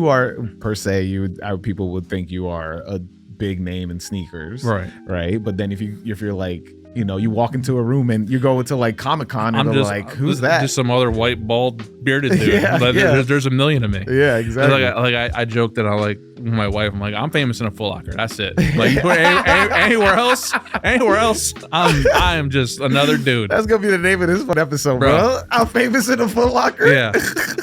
you are per se, people would think you are a big name in sneakers, right? But then if you're like, you walk into a room and you go into like Comic-Con and they're like, who's that? Just some other white bald bearded dude. There's a million of me. Yeah, exactly. I joke that I like my wife. I'm like, I'm famous in a Footlocker. That's it. Like anywhere else, I am just another dude. That's gonna be the name of this one episode, bro. I'm famous in a Footlocker. Yeah,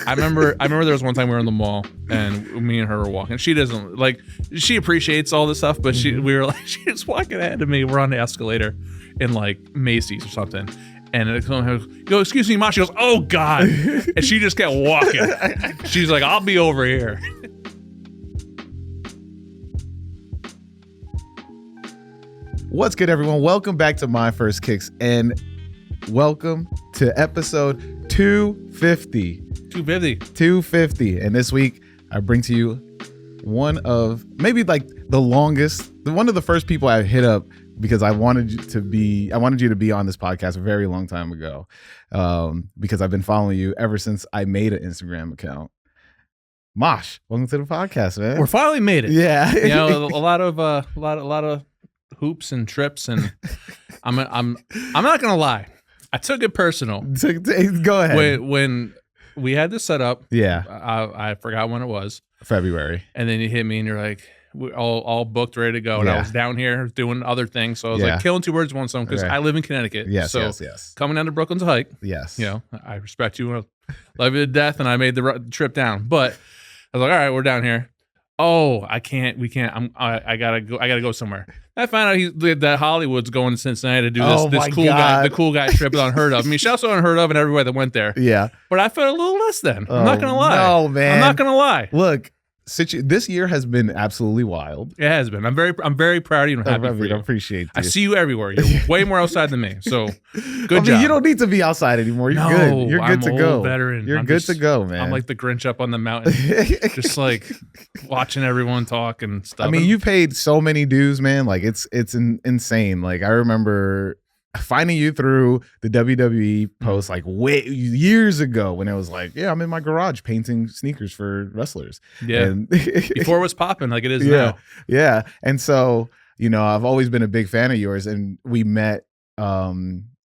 I remember there was one time we were in the mall and me and her were walking. She doesn't like. She appreciates all this stuff, but she was walking ahead of me. We're on the escalator in like Macy's or something, and someone goes, "Excuse me, Ma." She goes, "Oh God," and she just kept walking. She's like, "I'll be over here." What's good, everyone? Welcome back to My First Kicks, and welcome to episode 250. 250. And this week, I bring to you one of maybe like the longest, one of the first people I hit up because I wanted you to be on this podcast a very long time ago, because I've been following you ever since I made an Instagram account. Mache, welcome to the podcast, man. We're finally made it. Yeah, a lot of hoops and trips, and I'm not gonna lie, I took it personal. Go ahead. When we had this set up, I forgot when it was. February. And then you hit me and you're like, we're all booked, ready to go. And I was down here doing other things. So I was like, killing two birds with one stone, because I live in Connecticut. Yes. Coming down to Brooklyn to hike. Yes. I respect you. I love you to death. And I made the trip down. But I was like, all right, we're down here. Oh, we can't. I gotta go somewhere. I found out that Hollywood's going to Cincinnati to do the cool guy trip unheard of. I mean, she also unheard of and everywhere that went there. Yeah. But I felt a little less than. I'm not gonna lie. No, man. I'm not gonna lie. Look, this year has been absolutely wild. It has been. I'm very proud of you and happy for you. I appreciate you. I see you everywhere. You're way more outside than me. So good job. You don't need to be outside anymore. You're good. You're good to go. Veteran. You're good to go, man. I'm like the Grinch up on the mountain, just like watching everyone talk and stuff. I mean, you paid so many dues, man. Like it's insane. Like I remember finding you through the WWE post like years ago when it was like, I'm in my garage painting sneakers for wrestlers. Yeah. And before it was popping like it is now. Yeah. And so, I've always been a big fan of yours, and we met. Where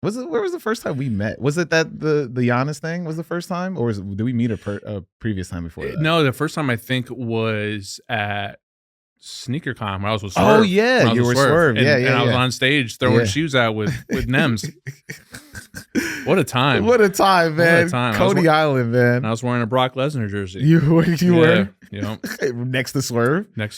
was the first time we met? Was it that the Giannis thing was the first time, or did we meet a previous time before that? No, the first time I think was at SneakerCon when I was with Swerve. Oh yeah, you were Swerve. And, yeah, and I was on stage throwing shoes out with Nems. What a time! What a time, man! What a time. Coney Island, man. I was wearing a Brock Lesnar jersey. You were. Yeah. Next to Swerve. And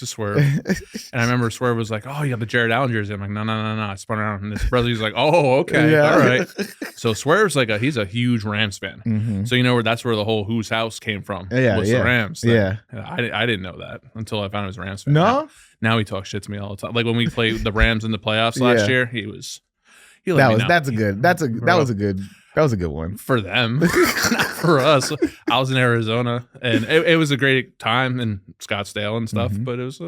I remember Swerve was like, "Oh, you have the Jared Allen jersey." I'm like, "No." I spun around, and his brother's like, "Oh, okay, all right." So Swerve's like he's a huge Rams fan. Mm-hmm. So that's where the whole Whose House came from. Was the Rams thing. Yeah. I didn't know that until I found he was a Rams fan. No. Now he talks shit to me all the time. Like when we played the Rams in the playoffs last year, that was a good one for them, not for us. I was in Arizona, and it was a great time in Scottsdale and stuff. Mm-hmm. But it was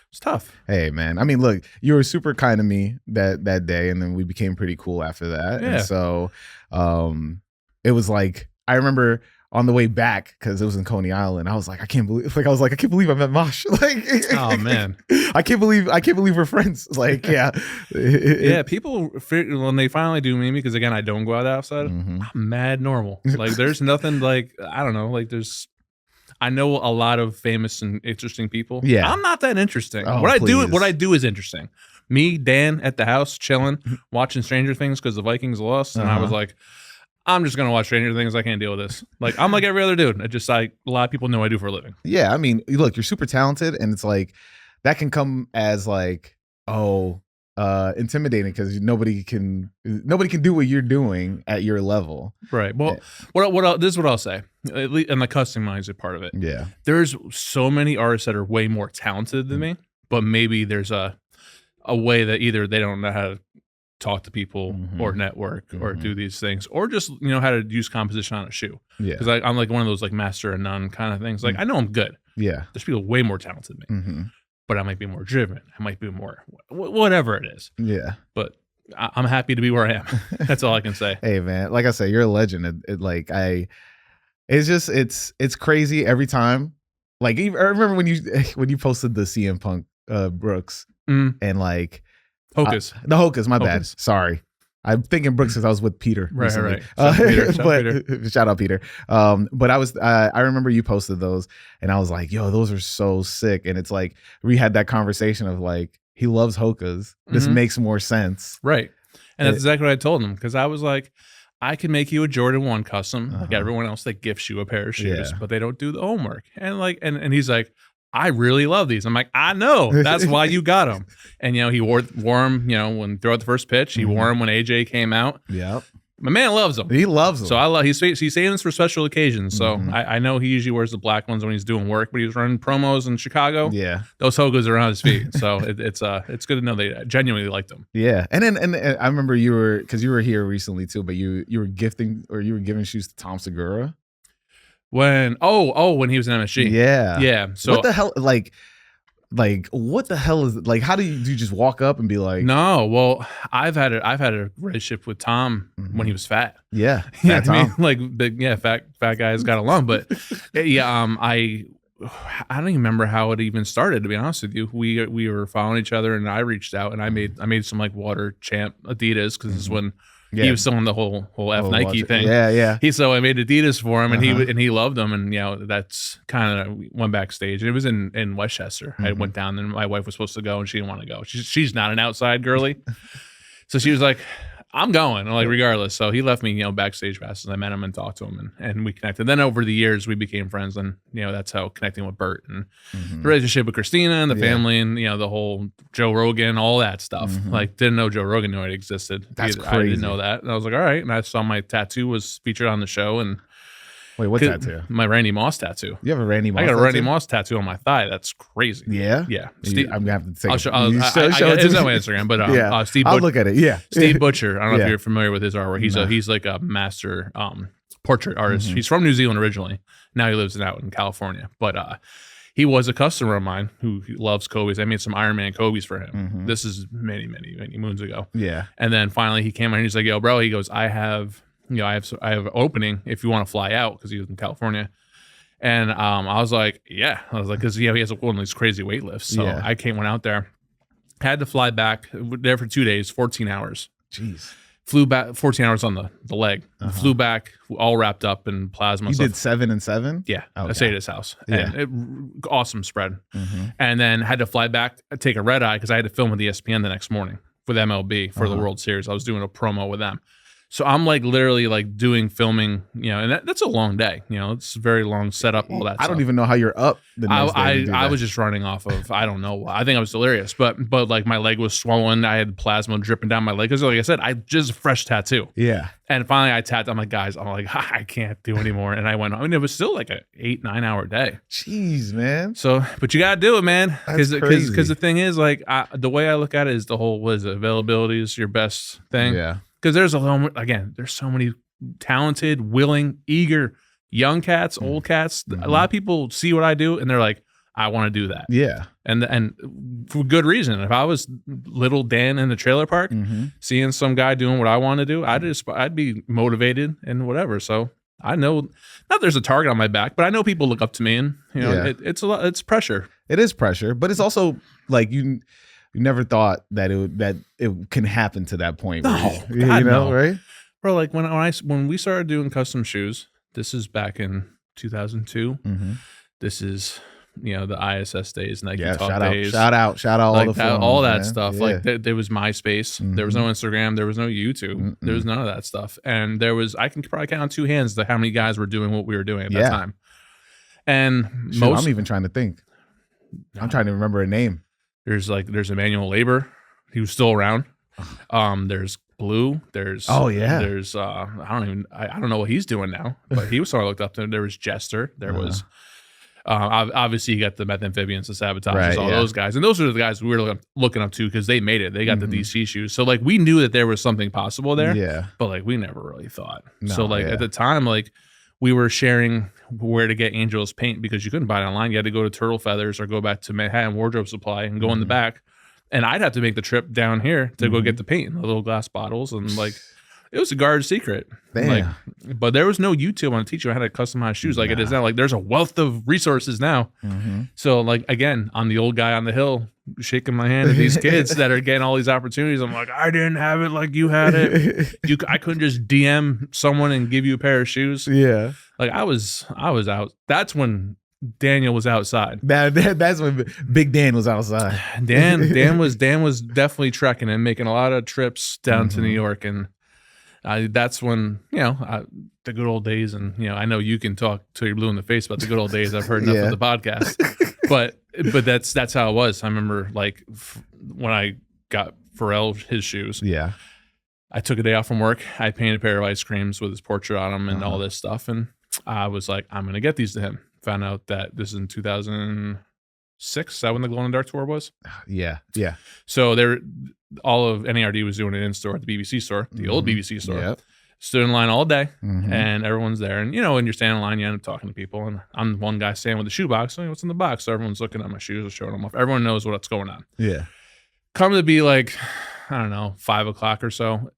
it's tough. Hey man, I mean, look, you were super kind to me that day, and then we became pretty cool after that. Yeah. And so, it was like I remember. On the way back, because it was in Coney Island, I was like, I can't believe I met Mache. Like, oh man, I can't believe we're friends. Like, yeah, people when they finally do meet me, because again, I don't go out outside. I'm mad normal. Like, there's nothing like I don't know. Like, I know a lot of famous and interesting people. Yeah, I'm not that interesting. What I do is interesting. Me, Dan, at the house chilling, watching Stranger Things because the Vikings lost, and I was like, I'm just going to watch Stranger Things. I can't deal with this. Like, I'm like every other dude. It just like a lot of people know I do for a living. Yeah. I mean, look, you're super talented, and it's like that can come as like, intimidating because nobody can do what you're doing at your level. Right. Well, this is what I'll say. At least, and the customized part of it. Yeah. There's so many artists that are way more talented than me, but maybe there's a way that either they don't know how to talk to people or network or do these things, or just how to use composition on a shoe. Yeah, because I'm like one of those like master of none kind of things. Like I know I'm good. Yeah, there's people way more talented than me, but I might be more driven. I might be more whatever it is. Yeah, but I'm happy to be where I am. That's all I can say. Hey man, like I say, you're a legend. It's crazy every time. Like I remember when you posted the CM Punk Brooks and like Hokas. The Hokas, my bad. Sorry. I'm thinking Brooks because I was with Peter recently. Right. Shout out Peter. But I remember you posted those and I was like, yo, those are so sick. And it's like we had that conversation of like, he loves Hokas. This makes more sense. Right. And that's exactly what I told him, because I was like, I can make you a Jordan 1 custom, like everyone else that gifts you a pair of shoes, but they don't do the homework. And like, and he's like, I really love these. I'm like, I know. That's why you got them. And, he wore them, when throughout the first pitch. He wore them when AJ came out. Yep. My man loves them. He loves them. So he's saving this for special occasions. So I know he usually wears the black ones when he's doing work, but he was running promos in Chicago. Yeah. Those Hokas are on his feet. So it's good to know they genuinely liked them. Yeah. And I remember you were here recently too, but you were gifting or you were giving shoes to Tom Segura. When he was in MSG. Yeah. So what the hell, like what the hell is it? Like, how do you just walk up and be like, no, well, I've had a relationship with Tom when he was fat. Yeah. Fat Tom. I mean, like big, fat guys got along. But I don't even remember how it even started, to be honest with you. We were following each other and I reached out and I made some like Water Champ Adidas, because this is when he was still on the whole F Nike thing. Yeah. So I made Adidas for him, and he loved them, and that's kind of went backstage, and it was in Westchester. I went down, and my wife was supposed to go, and she didn't want to go. She's not an outside girly, so she was like, I'm going, like regardless. So he left me, backstage passes. I met him and talked to him, and we connected. Then over the years, we became friends, and that's how connecting with Bert and the relationship with Christina and the family, and the whole Joe Rogan, all that stuff. Like, didn't know Joe Rogan knew it existed. That's either. crazy. I didn't know that, and I was like, all right. And I saw my tattoo was featured on the show, and wait, what tattoo? My Randy Moss tattoo. You have a Randy Moss? I got a Randy Moss tattoo on my thigh. That's crazy. Yeah, yeah. I'm gonna have to take. I'll show it. It's on my Instagram, but Steve. I'll look at it. Yeah, Steve Butcher. I don't know if you're familiar with his artwork. He's like a master portrait artist. He's from New Zealand originally. Now he lives out in California, but he was a customer of mine who loves Kobe's. I made some Iron Man Kobe's for him. This is many moons ago. Yeah, and then finally he came out and he's like, "Yo, bro," he goes, I have an opening if you want to fly out," because he was in California. And I was like, because he has one of these crazy weight lifts. So I went out there, had to fly back there for 2 days, 14 hours. Jeez. Flew back 14 hours on the leg. Flew back all wrapped up in plasma. You did 7 and 7? Yeah. Okay. I stayed at his house. Yeah. And awesome spread. And then had to fly back, take a red eye because I had to film with ESPN the next morning with MLB for the World Series. I was doing a promo with them. So I'm like literally like doing filming, and that's a long day. It's a very long setup, all that stuff. I don't even know how you're up the next day. I was just running off of, I don't know. I think I was delirious, but like my leg was swollen. I had plasma dripping down my leg. Because like I said, I just a fresh tattoo. Yeah. And finally I tapped. I'm like, guys, I can't do anymore. And I went, it was still like a 8-9 hour day. Jeez, man. So, but you got to do it, man. Because the thing is like, the way I look at it is the whole, availability is your best thing. Yeah. Because there's so many talented, willing, eager young cats, old cats. A lot of people see what I do and they're like, I want to do that. Yeah. And for good reason. If I was little Dan in the trailer park, seeing some guy doing what I want to do, I'd be motivated and whatever. So I know, not there's a target on my back, but I know people look up to me, and it's a lot. It's pressure. It is pressure, but it's also like you never thought that it can happen to that point. No, no. Right? Bro, like when we started doing custom shoes, this is back in 2002. This is the ISS days, Nike Talk days. Shout out like all the phones, all that man. stuff. Yeah. Like there was MySpace, there was no Instagram, there was no YouTube, there was none of that stuff. And there was, I can probably count on two hands how many guys were doing what we were doing at that time. And I'm even trying to think. I'm trying to remember a name. There's Emmanuel Labor. He was still around. There's Blue. There's there's I don't know what he's doing now, but he was someone I looked up to. There was Jester. There was obviously you got the Methamphibians, the Sabotages, all those guys, and those are the guys we were looking up to because they made it. They got the DC shoes, so like we knew that there was something possible there. Yeah, but like we never really thought. So like at the time, like we were sharing where to get Angel's paint because you couldn't buy it online. You had to go to Turtle Feathers or go back to Manhattan Wardrobe Supply and go in the back. And I'd have to make the trip down here to go get the paint in the little glass bottles. And like, It was a guard secret. Damn. Like, but there was no YouTube on to teach you how to customize shoes like it is now. Like there's a wealth of resources now. So like, again, I'm the old guy on the hill shaking my hand at these kids that are getting all these opportunities. I'm like, I didn't have it like you had it. I couldn't just DM someone and give you a pair of shoes. Yeah. Like I was out. That's when Daniel was outside. That's when Big Dan was outside. Dan was definitely trekking and making a lot of trips down to New York, and that's when the good old days. And I know you can talk till you're blue in the face about the good old days. I've heard enough of the podcast, but that's how it was. I remember like when I got Pharrell his shoes. Yeah, I took a day off from work. I painted a pair of ice creams with his portrait on them and all this stuff, and I was like, I'm gonna get these to him. Found out that this is in 2006. Is that when the Glow in the Dark tour was? Yeah. So all of NERD was doing it in store at the BBC store, the old BBC store. Yep. Stood in line all day, and everyone's there. And when you're standing in line, you end up talking to people. And I'm one guy standing with the shoe box. What's in the box? So everyone's looking at my shoes and showing them off. Everyone knows what's going on. Yeah. Come to be like, I don't know, 5 o'clock or so.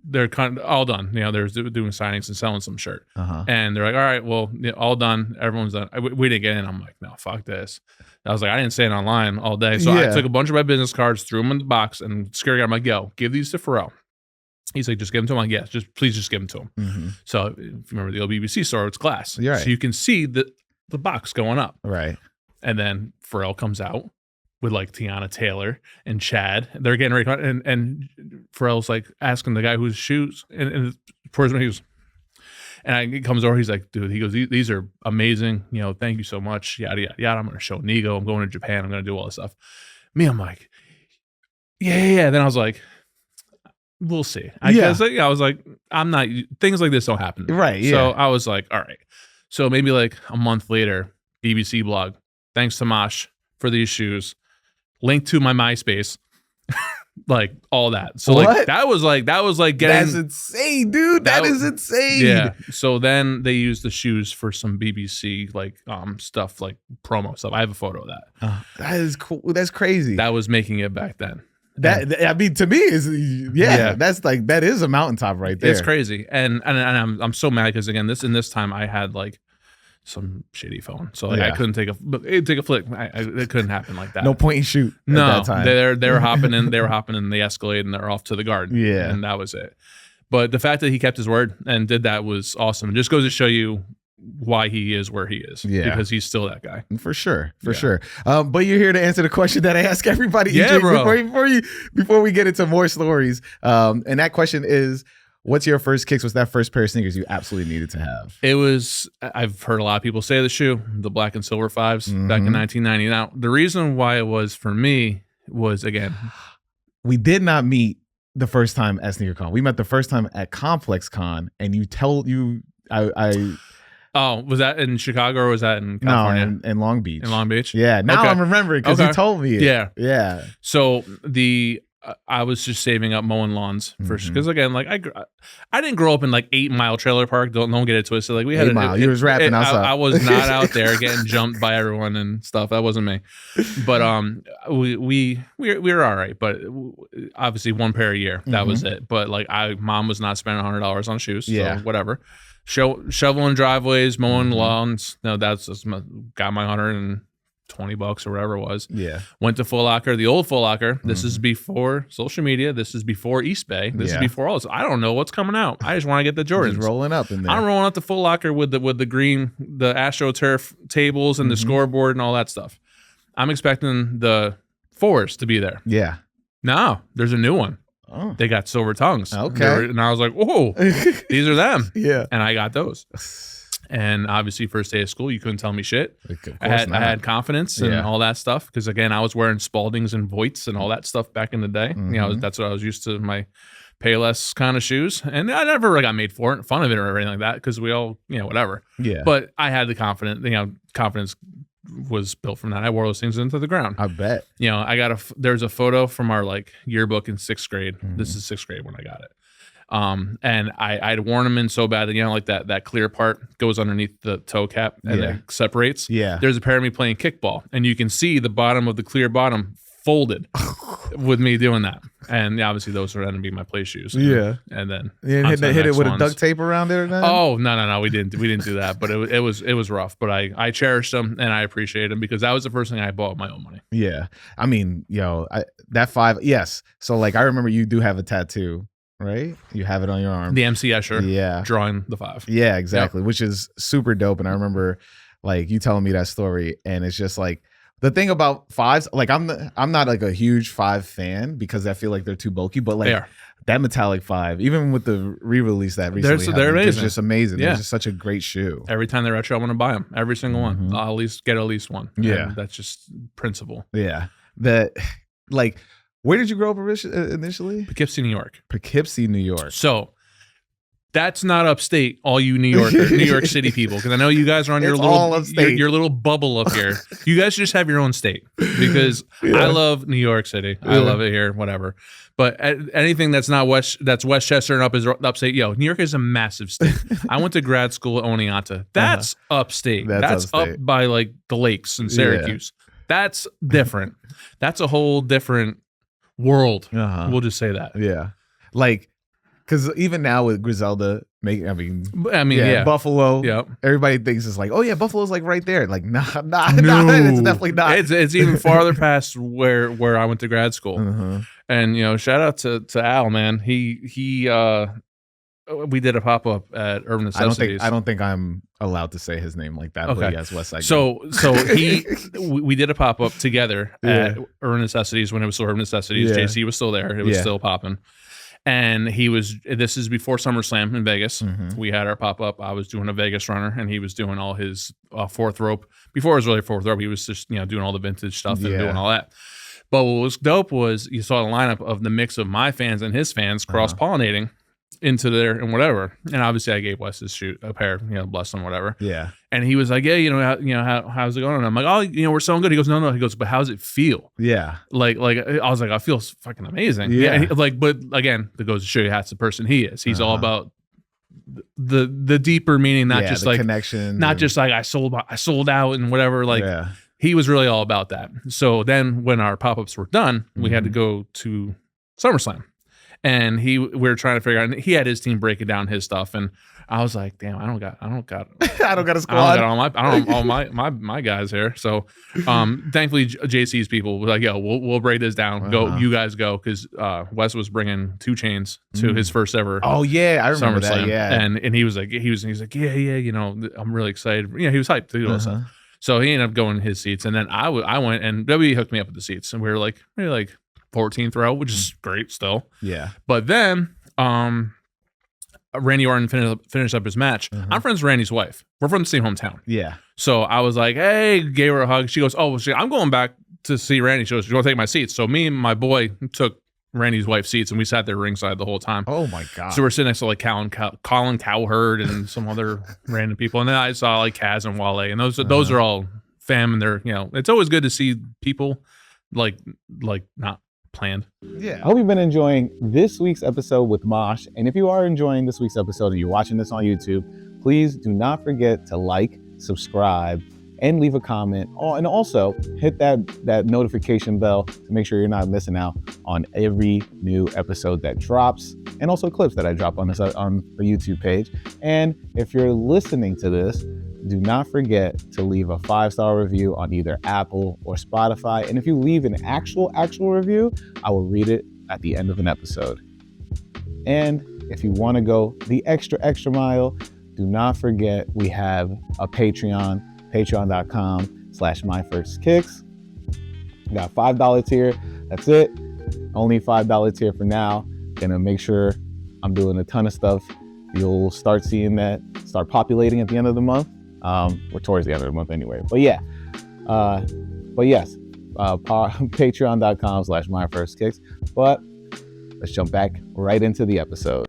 They're kind of all done. They're doing signings and selling some shirt. And they're like, all right, well, all done. Everyone's done. We didn't get in. I'm like, no, fuck this. I was like, I didn't stand online all day. So I took a bunch of my business cards, threw them in the box, and security guard, I'm like, yo, give these to Pharrell. He's like, just give them to him. I'm like, yes, please just give them to him. So if you remember the old BBC store, it's glass. Right. So you can see the box going up. Right. And then Pharrell comes out with like Tiana Taylor and Chad. They're getting ready to, and Pharrell's like asking the guy whose shoes, and he goes, and he comes over, he's like, dude, he goes, these are amazing, thank you so much, yada, yada, yada. I'm going to show Nigo, I'm going to Japan, I'm going to do all this stuff. I'm like, yeah. Then I was like, we'll see. I was like, I'm not, things like this don't happen. Right, yeah. So I was like, all right. So maybe like a month later, BBC blog, thanks to Mache for these shoes. Link to my MySpace, like all that. So what? like that was like getting. That's insane, dude. That is insane. Yeah. So then they used the shoes for some BBC like stuff, like promo stuff. I have a photo of that. That is cool. That's crazy. That was making it back then. I mean, to me is that's like, that is a mountaintop right there. It's crazy, and I'm so mad because again, this time I had like some shitty phone, so like I couldn't take a flick. It couldn't happen like that. No point and shoot. No, at that time. they were hopping in. They were hopping in the Escalade, and they're off to the garden. Yeah, and that was it. But the fact that he kept his word and did that was awesome. It just goes to show you why he is where he is. Yeah, because he's still that guy for sure. But you're here to answer the question that I ask everybody. Yeah, bro. Before we get into more stories, and that question is, what's your first kicks? What's that first pair of sneakers you absolutely needed to have? It was, I've heard a lot of people say the shoe, the black and silver 5s back in 1990. Now, the reason why it was for me was, again, we did not meet the first time at SneakerCon. We met the first time at ComplexCon, and oh, was that in Chicago or was that in California? No, in Long Beach. In Long Beach? Yeah, now I'm remembering because you told me it. Yeah. So I was just saving up mowing lawns first because again, like I didn't grow up in like 8 Mile Trailer Park. Don't get it twisted. Like we had 8 Mile. You was rapping outside. I was not out there getting jumped by everyone and stuff. That wasn't me. But we were all right. But obviously 1 pair a year. That was it. But like mom was not spending $100 on shoes. So whatever. Shoveling driveways, mowing lawns. No, that's just got my $120 or whatever it was. Yeah. Went to Footlocker, the old Footlocker. This is before social media. This is before East Bay. This is before all this. I don't know what's coming out. I just want to get the Jordans. Just rolling up in there. I'm rolling up the Footlocker with the green, the AstroTurf tables and the scoreboard and all that stuff. I'm expecting the 4s to be there. Yeah. No, there's a new one. Oh. They got silver tongues. Okay. And I was like, whoa, these are them. Yeah. And I got those. And obviously, first day of school, you couldn't tell me shit. I had confidence and all that stuff because again, I was wearing Spaldings and Voights and all that stuff back in the day. That's what I was used to, my Payless kind of shoes, and I never got made fun of it or anything like that because we all, whatever. Yeah. But I had the confidence. Confidence was built from that. I wore those things into the ground. I bet. I got there's a photo from our like yearbook in 6th grade. This is 6th grade when I got it. And I'd worn them in so bad that, like that clear part goes underneath the toe cap and it separates. Yeah. There's a pair of me playing kickball and you can see the bottom of the clear bottom folded. with me doing that. And obviously those are going to be my play shoes. Yeah. And then hit it with a duct tape around there then? Oh, no. We didn't do that, but it was rough, but I cherished them and I appreciate them because that was the first thing I bought with my own money. Yeah. I mean, that 5, yes. So like, I remember you do have a tattoo, right? You have it on your arm. The MC Escher. Yeah. Drawing the 5. Yeah, exactly. Yep. Which is super dope. And I remember like you telling me that story, and it's just like, the thing about 5s, like I'm not like a huge 5 fan because I feel like they're too bulky, but like that metallic 5, even with the re-release that recently they're amazing. It's just amazing. Yeah. It's just such a great shoe. Every time they're retro, I want to buy them. Every single one. I'll at least get one. Yeah. And that's just principle. Yeah. That, like, where did you grow up initially? Poughkeepsie, New York. Poughkeepsie, New York. So that's not upstate, all you New York City people, because I know you guys are on your little bubble up here. You guys should just have your own state, because I love New York City. I love it here, whatever. But anything that's not that's Westchester and up is upstate. New York is a massive state. I went to grad school at Oneonta. That's upstate. That's upstate. Up by like the lakes in Syracuse. That's different. That's a whole different world. We'll just say that. Yeah, like. Because even now with Griselda, Buffalo, everybody thinks it's like, oh yeah, Buffalo's like right there. Like, nah, it's definitely not. It's even farther past where I went to grad school. And shout out to Al, man. He we did a pop up at Urban Necessities. I don't think I'm allowed to say his name like that. But yes, West Side. So we did a pop up together at Urban Necessities when it was still Urban Necessities. JC was still there. It was still popping. And this is before SummerSlam in Vegas. We had our pop-up. I was doing a Vegas runner, and he was doing all his fourth rope. Before it was really fourth rope, he was just, doing all the vintage stuff and doing all that. But what was dope was you saw the lineup of the mix of my fans and his fans cross-pollinating into there and whatever. And obviously I gave Wes his shoe, a pair, bless him, whatever. Yeah. And he was like, yeah, how's it going? And I'm like, oh, we're selling good. He goes, no. He goes, but how's it feel? Yeah. Like I was like, I feel fucking amazing. Yeah. But again, that goes to show you that's the person he is. He's all about the deeper meaning, not just like connection, not just like I sold out and whatever. Like he was really all about that. So then when our pop-ups were done, we had to go to SummerSlam. And we were trying to figure out, and he had his team breaking down his stuff, and I was like, "Damn, I don't got a squad. I don't all my guys here." So, thankfully, JC's people were like, "Yo, we'll break this down. Go, you guys go," because Wes was bringing 2 Chainz to his first ever. Oh yeah, I remember that. Yeah, and he was like, yeah, I'm really excited. He was hyped to do this. So he ended up going his seats, and then I went, and WWE hooked me up with the seats, and we were like 14th row, which is great still. Yeah. But then Randy Orton finished up his match. I'm friends with Randy's wife. We're from the same hometown. Yeah. So I was like, hey, gave her a hug. She goes, oh, I'm going back to see Randy. She goes, you want to take my seats? So me and my boy took Randy's wife's seats, and we sat there ringside the whole time. Oh my God. So we're sitting next to like Colin Cowherd and some other random people. And then I saw like Kaz and Wale, and those are all fam, and they're, it's always good to see people like not planned. Yeah. I hope you've been enjoying this week's episode with Mosh. And if you are enjoying this week's episode and you're watching this on YouTube, please do not forget to like, subscribe, and leave a comment. Oh, and also hit that notification bell to make sure you're not missing out on every new episode that drops, and also clips that I drop on the YouTube page. And if you're listening to this, do not forget to leave a 5-star review on either Apple or Spotify. And if you leave an actual review, I will read it at the end of an episode. And if you want to go the extra mile, do not forget we have a Patreon, patreon.com/myfirstkicks. We got $5 tier. That's it. Only $5 tier for now. Gonna make sure I'm doing a ton of stuff. You'll start seeing that start populating at the end of the month. We're towards the end of the month anyway. But yes, patreon.com/myfirstkicks. But let's jump back right into the episode.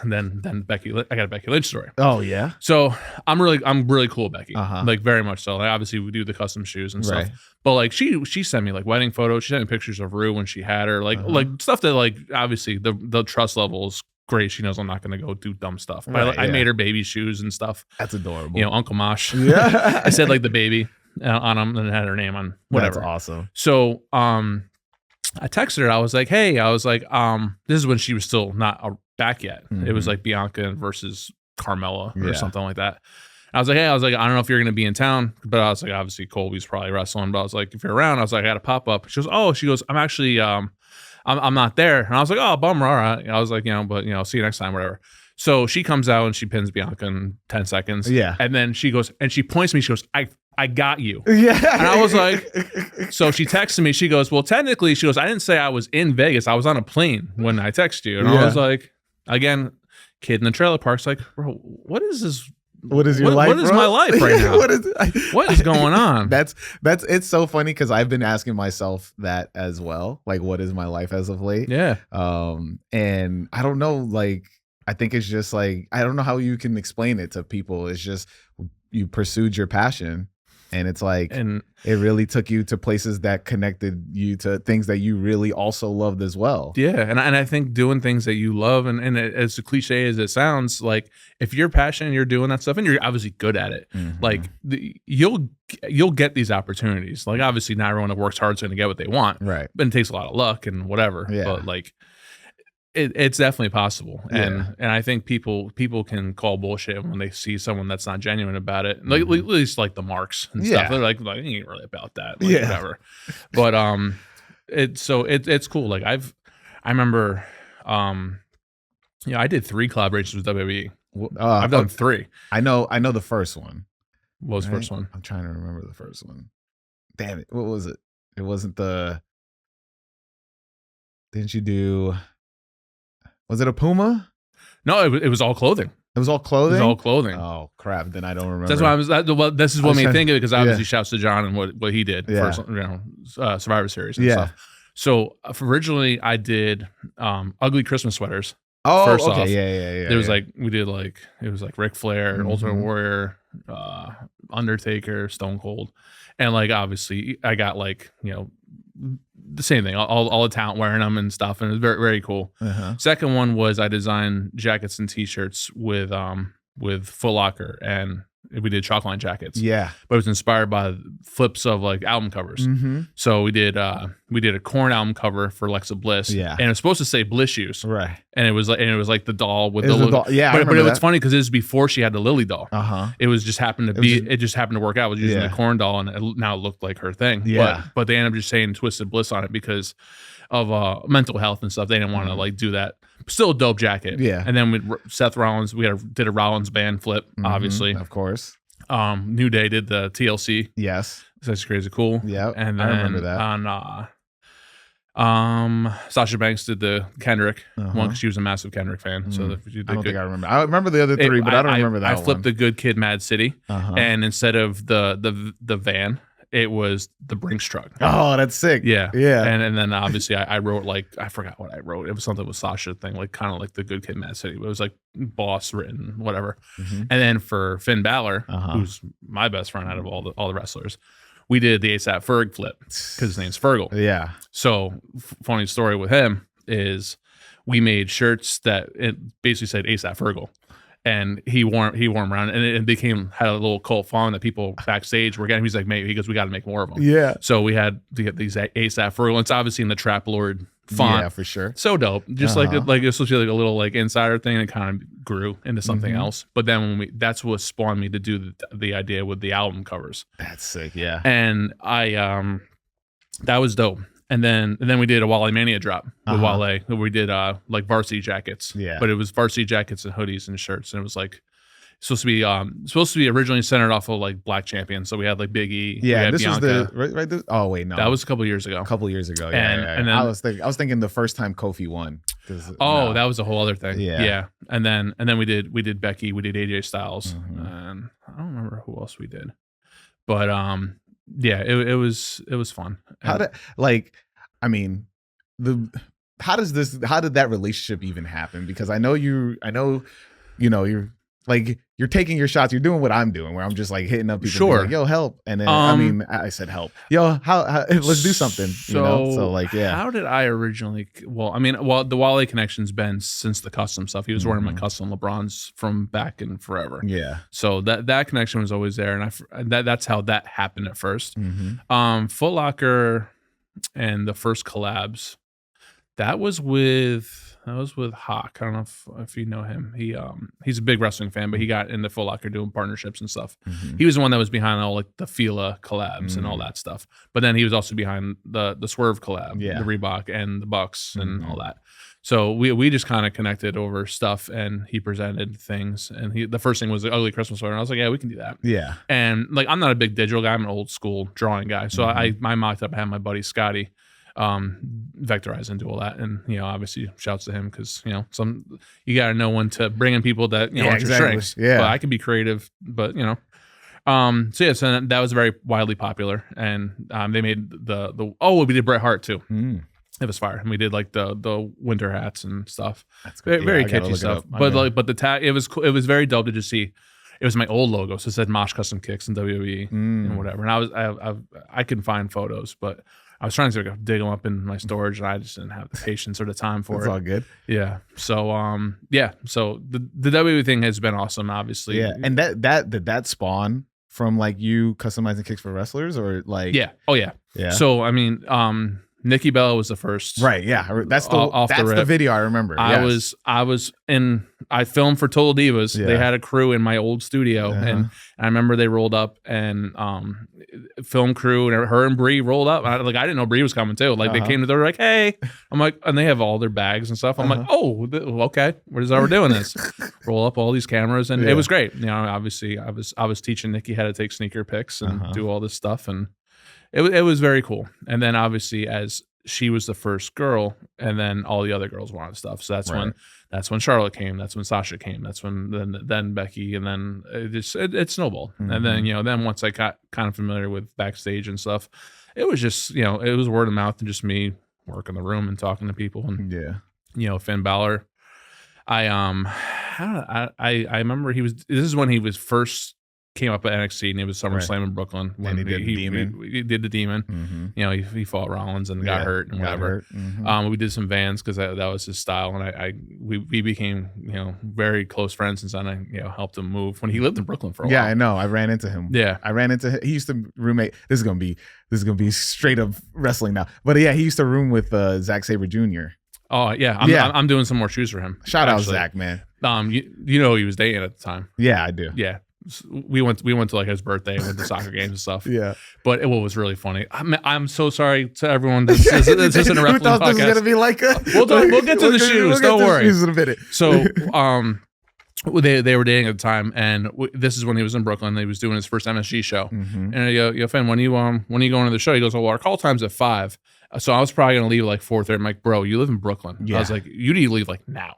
Then Becky, I got a Becky Lynch story. Oh yeah. So I'm really cool with Becky. Like very much so. Like obviously we do the custom shoes and stuff. But like she sent me like wedding photos. She sent me pictures of Rue when she had her. Like stuff that like obviously the trust level is great. She knows I'm not going to go do dumb stuff. But I made her baby shoes and stuff. That's adorable. Uncle Mosh. Yeah. I said like the baby on them and had her name on whatever. That's awesome. So I texted her. I was like, hey, this is when she was still not back yet. Mm-hmm. It was like Bianca versus Carmella or something like that. I was like, hey, I don't know if you're going to be in town, but I was like, obviously Colby's probably wrestling, but I was like, if you're around, I was like, I got to pop up. She goes, I'm actually, I'm not there. And I was like, oh, bummer. All right. I was like, but see you next time, whatever. So she comes out and she pins Bianca in 10 seconds. Yeah. And then she goes, and she points to me. She goes, I got you. Yeah. And I was like, so she texted me. She goes, well, technically, she goes, I didn't say I was in Vegas. I was on a plane when I texted you. And I was like, again, kid in the trailer park's like, bro, what is this? What is your life? What is my life right now? What is going on? That's it's so funny because I've been asking myself that as well. Like, what is my life as of late? Yeah. And I don't know, like, I think it's just like, I don't know how you can explain it to people. It's just you pursued your passion. And it's like, and it really took you to places that connected you to things that you really also loved as well. Yeah. And I think doing things that you love, and as cliche as it sounds, like if you're passionate and you're doing that stuff and you're obviously good at it, like you'll get these opportunities. Like obviously not everyone that works hard is going to get what they want. Right. But it takes a lot of luck and whatever. Yeah. But like, it's definitely possible, and I think people can call bullshit when they see someone that's not genuine about it. Like at least like the marks and stuff. They're like it ain't really about that. Like, whatever. But it's cool. Like I remember, I did 3 collaborations with WWE. I've done 3. I know the first one. What was the first one? I'm trying to remember the first one. Damn it! What was it? It wasn't the. Didn't you do? Was it a Puma? No, it was all clothing. It was all clothing? It was all clothing. Oh, crap. Then I don't remember. That's why this is what made me think of it, because obviously shouts to John and what he did for Survivor Series and stuff. So originally I did ugly Christmas sweaters. Oh, first okay. Off. Yeah. There was it was like Ric Flair, Ultimate Warrior, Undertaker, Stone Cold. And like obviously I got like, the same thing, all the talent wearing them and stuff, and it was very, very cool. Second one was I designed jackets and t-shirts with Footlocker, and we did chalk line jackets. Yeah, but it was inspired by flips of like album covers. So we did a Korn album cover for Alexa Bliss. Yeah, and it was supposed to say Bliss Shoes. Right, and it was like the doll with the doll. Yeah, but it was funny because it was before she had the Lily doll. It was just happened to it just happened to work out. I was using the Korn doll, and now it looked like her thing. Yeah, but they ended up just saying Twisted Bliss on it because of mental health and stuff. They didn't want to like do that. Still a dope jacket. Yeah. And then with Seth Rollins, did a Rollins band flip, obviously. Of course. New Day did the TLC. Yes. That's crazy cool. Yeah. And then I remember that. Sasha Banks did the Kendrick one because she was a massive Kendrick fan. So I don't think I remember. I remember the other 3, but I don't remember that one. I flipped the Good Kid, Mad City, and instead of the van, it was the Brinks truck. Oh, that's sick. Yeah. And then obviously I wrote I forgot what I wrote. It was something with Sasha thing, like kind of like the Good Kid, Mad City. It was like boss written, whatever. And then for Finn Balor, who's my best friend out of all the wrestlers, we did the ASAP Ferg flip because his name's Fergal. Yeah. So funny story with him is we made shirts that it basically said ASAP Fergal. And he wore them around, and it had a little cult following that people backstage were getting. He's like, mate, he goes, we got to make more of them. Yeah. So we had to get these ASAP Fergal. It's obviously in the Trap Lord font. Yeah, for sure. So dope. Just like it's supposed to be like a little like insider thing. It kind of grew into something else. But then that's what spawned me to do the idea with the album covers. That's sick. Yeah. And I that was dope. And then we did a Wale Mania drop with Wale. We did like varsity jackets. Yeah. But it was varsity jackets and hoodies and shirts. And it was like supposed to be originally centered off of like Black Champion. So we had like Big E. Yeah, this Bianca. was right this, oh wait, no. That was a couple years ago. Yeah. And then I was thinking the first time Kofi won. That was a whole other thing. Yeah. And then we did Becky, we did AJ Styles. And I don't remember who else we did. But yeah, it was fun. How did that relationship even happen? Because I know you're like, you're taking your shots, you're doing what I'm doing, where I'm just like hitting up people, sure, like, yo, help. And then I said help. Yo, how let's do something. So like, yeah. How did I originally? Well, the Wale connection's been since the custom stuff. He was wearing my custom LeBrons from back in forever. Yeah. So that connection was always there, and that's how that happened at first. Footlocker, And the first collabs, that was with Hawk. I don't know if you know him. He's a big wrestling fan, but he got into Footlocker doing partnerships and stuff. He was the one that was behind all like the Fila collabs and all that stuff. But then he was also behind the Swerve collab, the Reebok and the Bucks and all that. So we just kind of connected over stuff, and he presented things. And the first thing was the ugly Christmas sweater. And I was like, yeah, we can do that. Yeah. And like, I'm not a big digital guy. I'm an old school drawing guy. So I mocked up. I had my buddy Scotty vectorize and do all that, and obviously shouts to him, because you got to know when to bring in people that aren't your strengths. But I can be creative, but so that was very widely popular, and they made we did Bret Hart too. It was fire, and we did like the winter hats and stuff. That's good. Very catchy stuff. But the tag, it was cool. It was very dope to just see. It was my old logo, so it said Mache Custom Kicks and WWE and whatever. And I couldn't find photos, but I was trying to dig them up in my storage, and I just didn't have the patience or the time for it. It's all good. Yeah. So So the WWE thing has been awesome, obviously. Yeah. And did that spawn from like you customizing kicks for wrestlers, or like? Yeah. Oh yeah. Yeah. So I mean, Nikki Bella was the first. Right. Yeah. That's the video I remember. I filmed for Total Divas. Yeah. They had a crew in my old studio, and I remember they rolled up, and film crew, and her and Bree rolled up. I didn't know Bree was coming too. Like they came to the door like, hey, I'm like, and they have all their bags and stuff. I'm like, oh, okay, we're doing this. Roll up all these cameras, and it was great. Obviously, I was teaching Nikki how to take sneaker pics and do all this stuff, and it was very cool. And then obviously, as she was the first girl, and then all the other girls wanted stuff. So that's when Charlotte came. That's when Sasha came. That's when then Becky, and then it snowballed. And then then once I got kind of familiar with backstage and stuff, it was just it was word of mouth and just me working the room and talking to people. And Finn Balor, I remember this is when he was first came up at NXT, and it was SummerSlam in Brooklyn when he did the Demon. He did the Demon. He fought Rollins and got hurt and whatever. We did some Vans because that was his style, and we became very close friends since then. I helped him move when he lived in Brooklyn for a while. Yeah, I know. I ran into him. Yeah, I ran into him. He used to roommate. This is gonna be straight up wrestling now. But yeah, he used to room with Zack Sabre Jr. Oh yeah, I'm doing some more shoes for him. Shout out Zach, man. You know he was dating at the time. Yeah, I do. Yeah. We went to like his birthday and went to soccer games and stuff. Yeah, but what was really funny. I'm so sorry to everyone. This isn't a wrestling podcast. This is gonna be like we'll get to the shoes. Don't worry. Shoes in a minute. So they were dating at the time, and this is when he was in Brooklyn. He was doing his first MSG show, and I go, yo, Finn, when are you going to the show? He goes, well, our call time's at 5. So I was probably gonna leave at like 4:30. I'm like, bro, you live in Brooklyn. Yeah. I was like, you need to leave like now.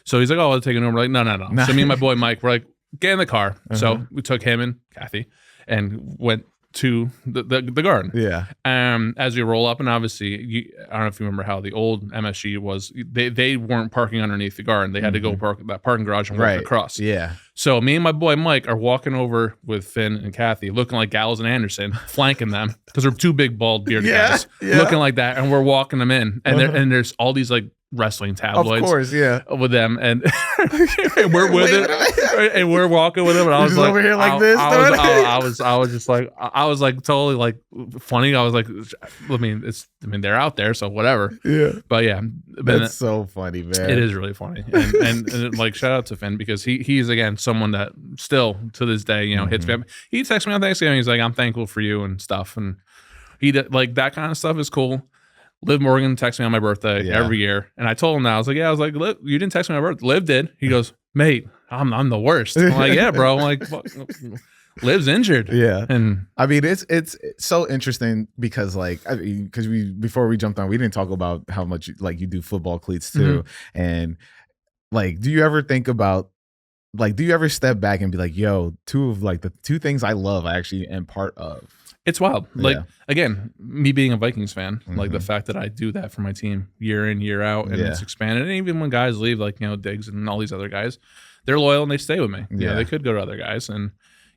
So he's like, oh, I'll take an Uber. Like, no. So me and my boy Mike, we're like, get in the car. So we took him and Kathy and went to the garden. Yeah. As we roll up, and obviously, I don't know if you remember how the old MSG was. They weren't parking underneath the garden. They had to go park that parking garage and walk across. Yeah. So me and my boy Mike are walking over with Finn and Kathy, looking like Gallows and Anderson, flanking them because they're two big bald bearded guys, looking like that, and we're walking them in, and there's all these like wrestling tabloids, of course, with them, and we're with it, and we're walking with them, and I was like, over here like this. I was just like, I was like totally like funny. I was like, I mean, they're out there, so whatever. Yeah, but yeah, that's so funny, man. It is really funny, and like shout out to Finn because he's again someone that still to this day hits me up. He texts me on Thanksgiving. He's like, I'm thankful for you and stuff, and he like that kind of stuff is cool. Liv Morgan texts me on my birthday every year, and I told him that. I was like, Liv, you didn't text me on my birthday. Liv did. He goes, mate, I'm the worst. I'm like, yeah, bro. I'm like, Liv's injured. Yeah, and I mean, it's so interesting because before we jumped on, we didn't talk about how much like you do football cleats too, and like, do you ever think about do you ever step back and be like, yo, the two things I love, I actually am part of. It's wild. Like, again, me being a Vikings fan, like the fact that I do that for my team year in, year out, and it's expanded. And even when guys leave, like, Diggs and all these other guys, they're loyal and they stay with me. Yeah. They could go to other guys. And,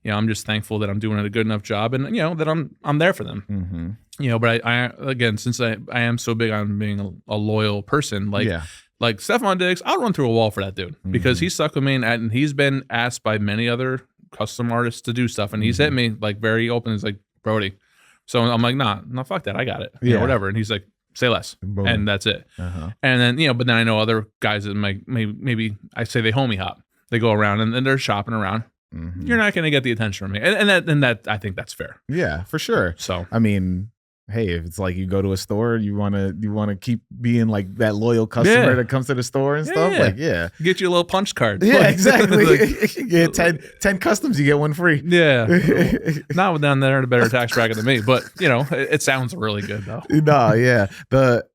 I'm just thankful that I'm doing a good enough job and, that I'm there for them. But I again, since I am so big on being a loyal person, like Stephon Diggs, I'll run through a wall for that dude because he stuck with me and he's been asked by many other custom artists to do stuff. And he's hit me like very open. He's like, Brody, So I'm like, nah, no, fuck that. I got it. Whatever. And he's like, say less. Boom. And that's it. And then, but then I know other guys that maybe I say they homie hop. They go around and they're shopping around. You're not going to get the attention from me. And that I think that's fair. Yeah, for sure. So, I mean, hey, if it's like you go to a store, you want to keep being like that loyal customer that comes to the store and stuff. Like, get you a little punch card. Yeah, exactly. You get 10 customs, you get one free. Yeah. Not with them, they're in a better tax bracket than me, but it sounds really good though. No, yeah.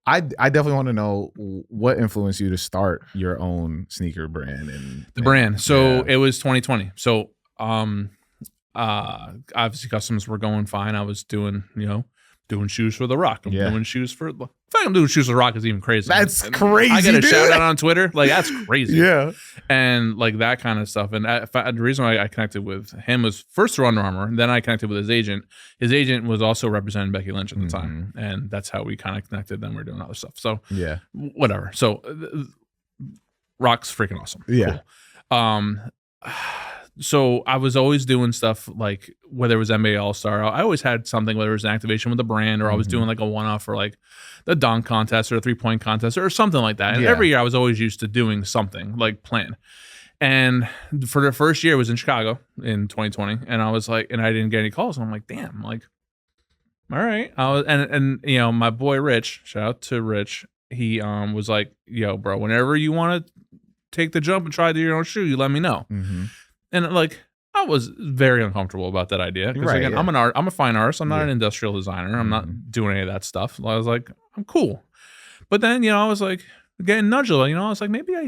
I definitely want to know what influenced you to start your own sneaker brand and the brand. So it was 2020. So obviously customs were going fine. I was doing shoes for The Rock. I'm doing shoes for... The fact I'm doing shoes for The Rock is even crazy. That's crazy, I get a shout out on Twitter. Like, that's crazy. Yeah. And, like, that kind of stuff. And the reason why I connected with him was first through Under Armour. And then I connected with his agent. His agent was also representing Becky Lynch at the time. And that's how we kind of connected. Then we were doing other stuff. So, whatever. So, Rock's freaking awesome. Yeah. Cool. So I was always doing stuff like whether it was NBA All-Star, I always had something, whether it was an activation with the brand or I was doing like a one-off for like the dunk contest or a 3-point contest or something like that. And every year I was always used to doing something like planned. And for the first year, it was in Chicago in 2020. And I was like, and I didn't get any calls. And I'm like, damn, like, all right. I was, and my boy Rich, shout out to Rich. He was like, yo, bro, whenever you want to take the jump and try to do your own shoe, you let me know. And like, I was very uncomfortable about that idea. Because again, I'm a fine artist. I'm not an industrial designer. I'm not doing any of that stuff. I was like, I'm cool. But then, I was like, getting nudged a little, I was like, maybe I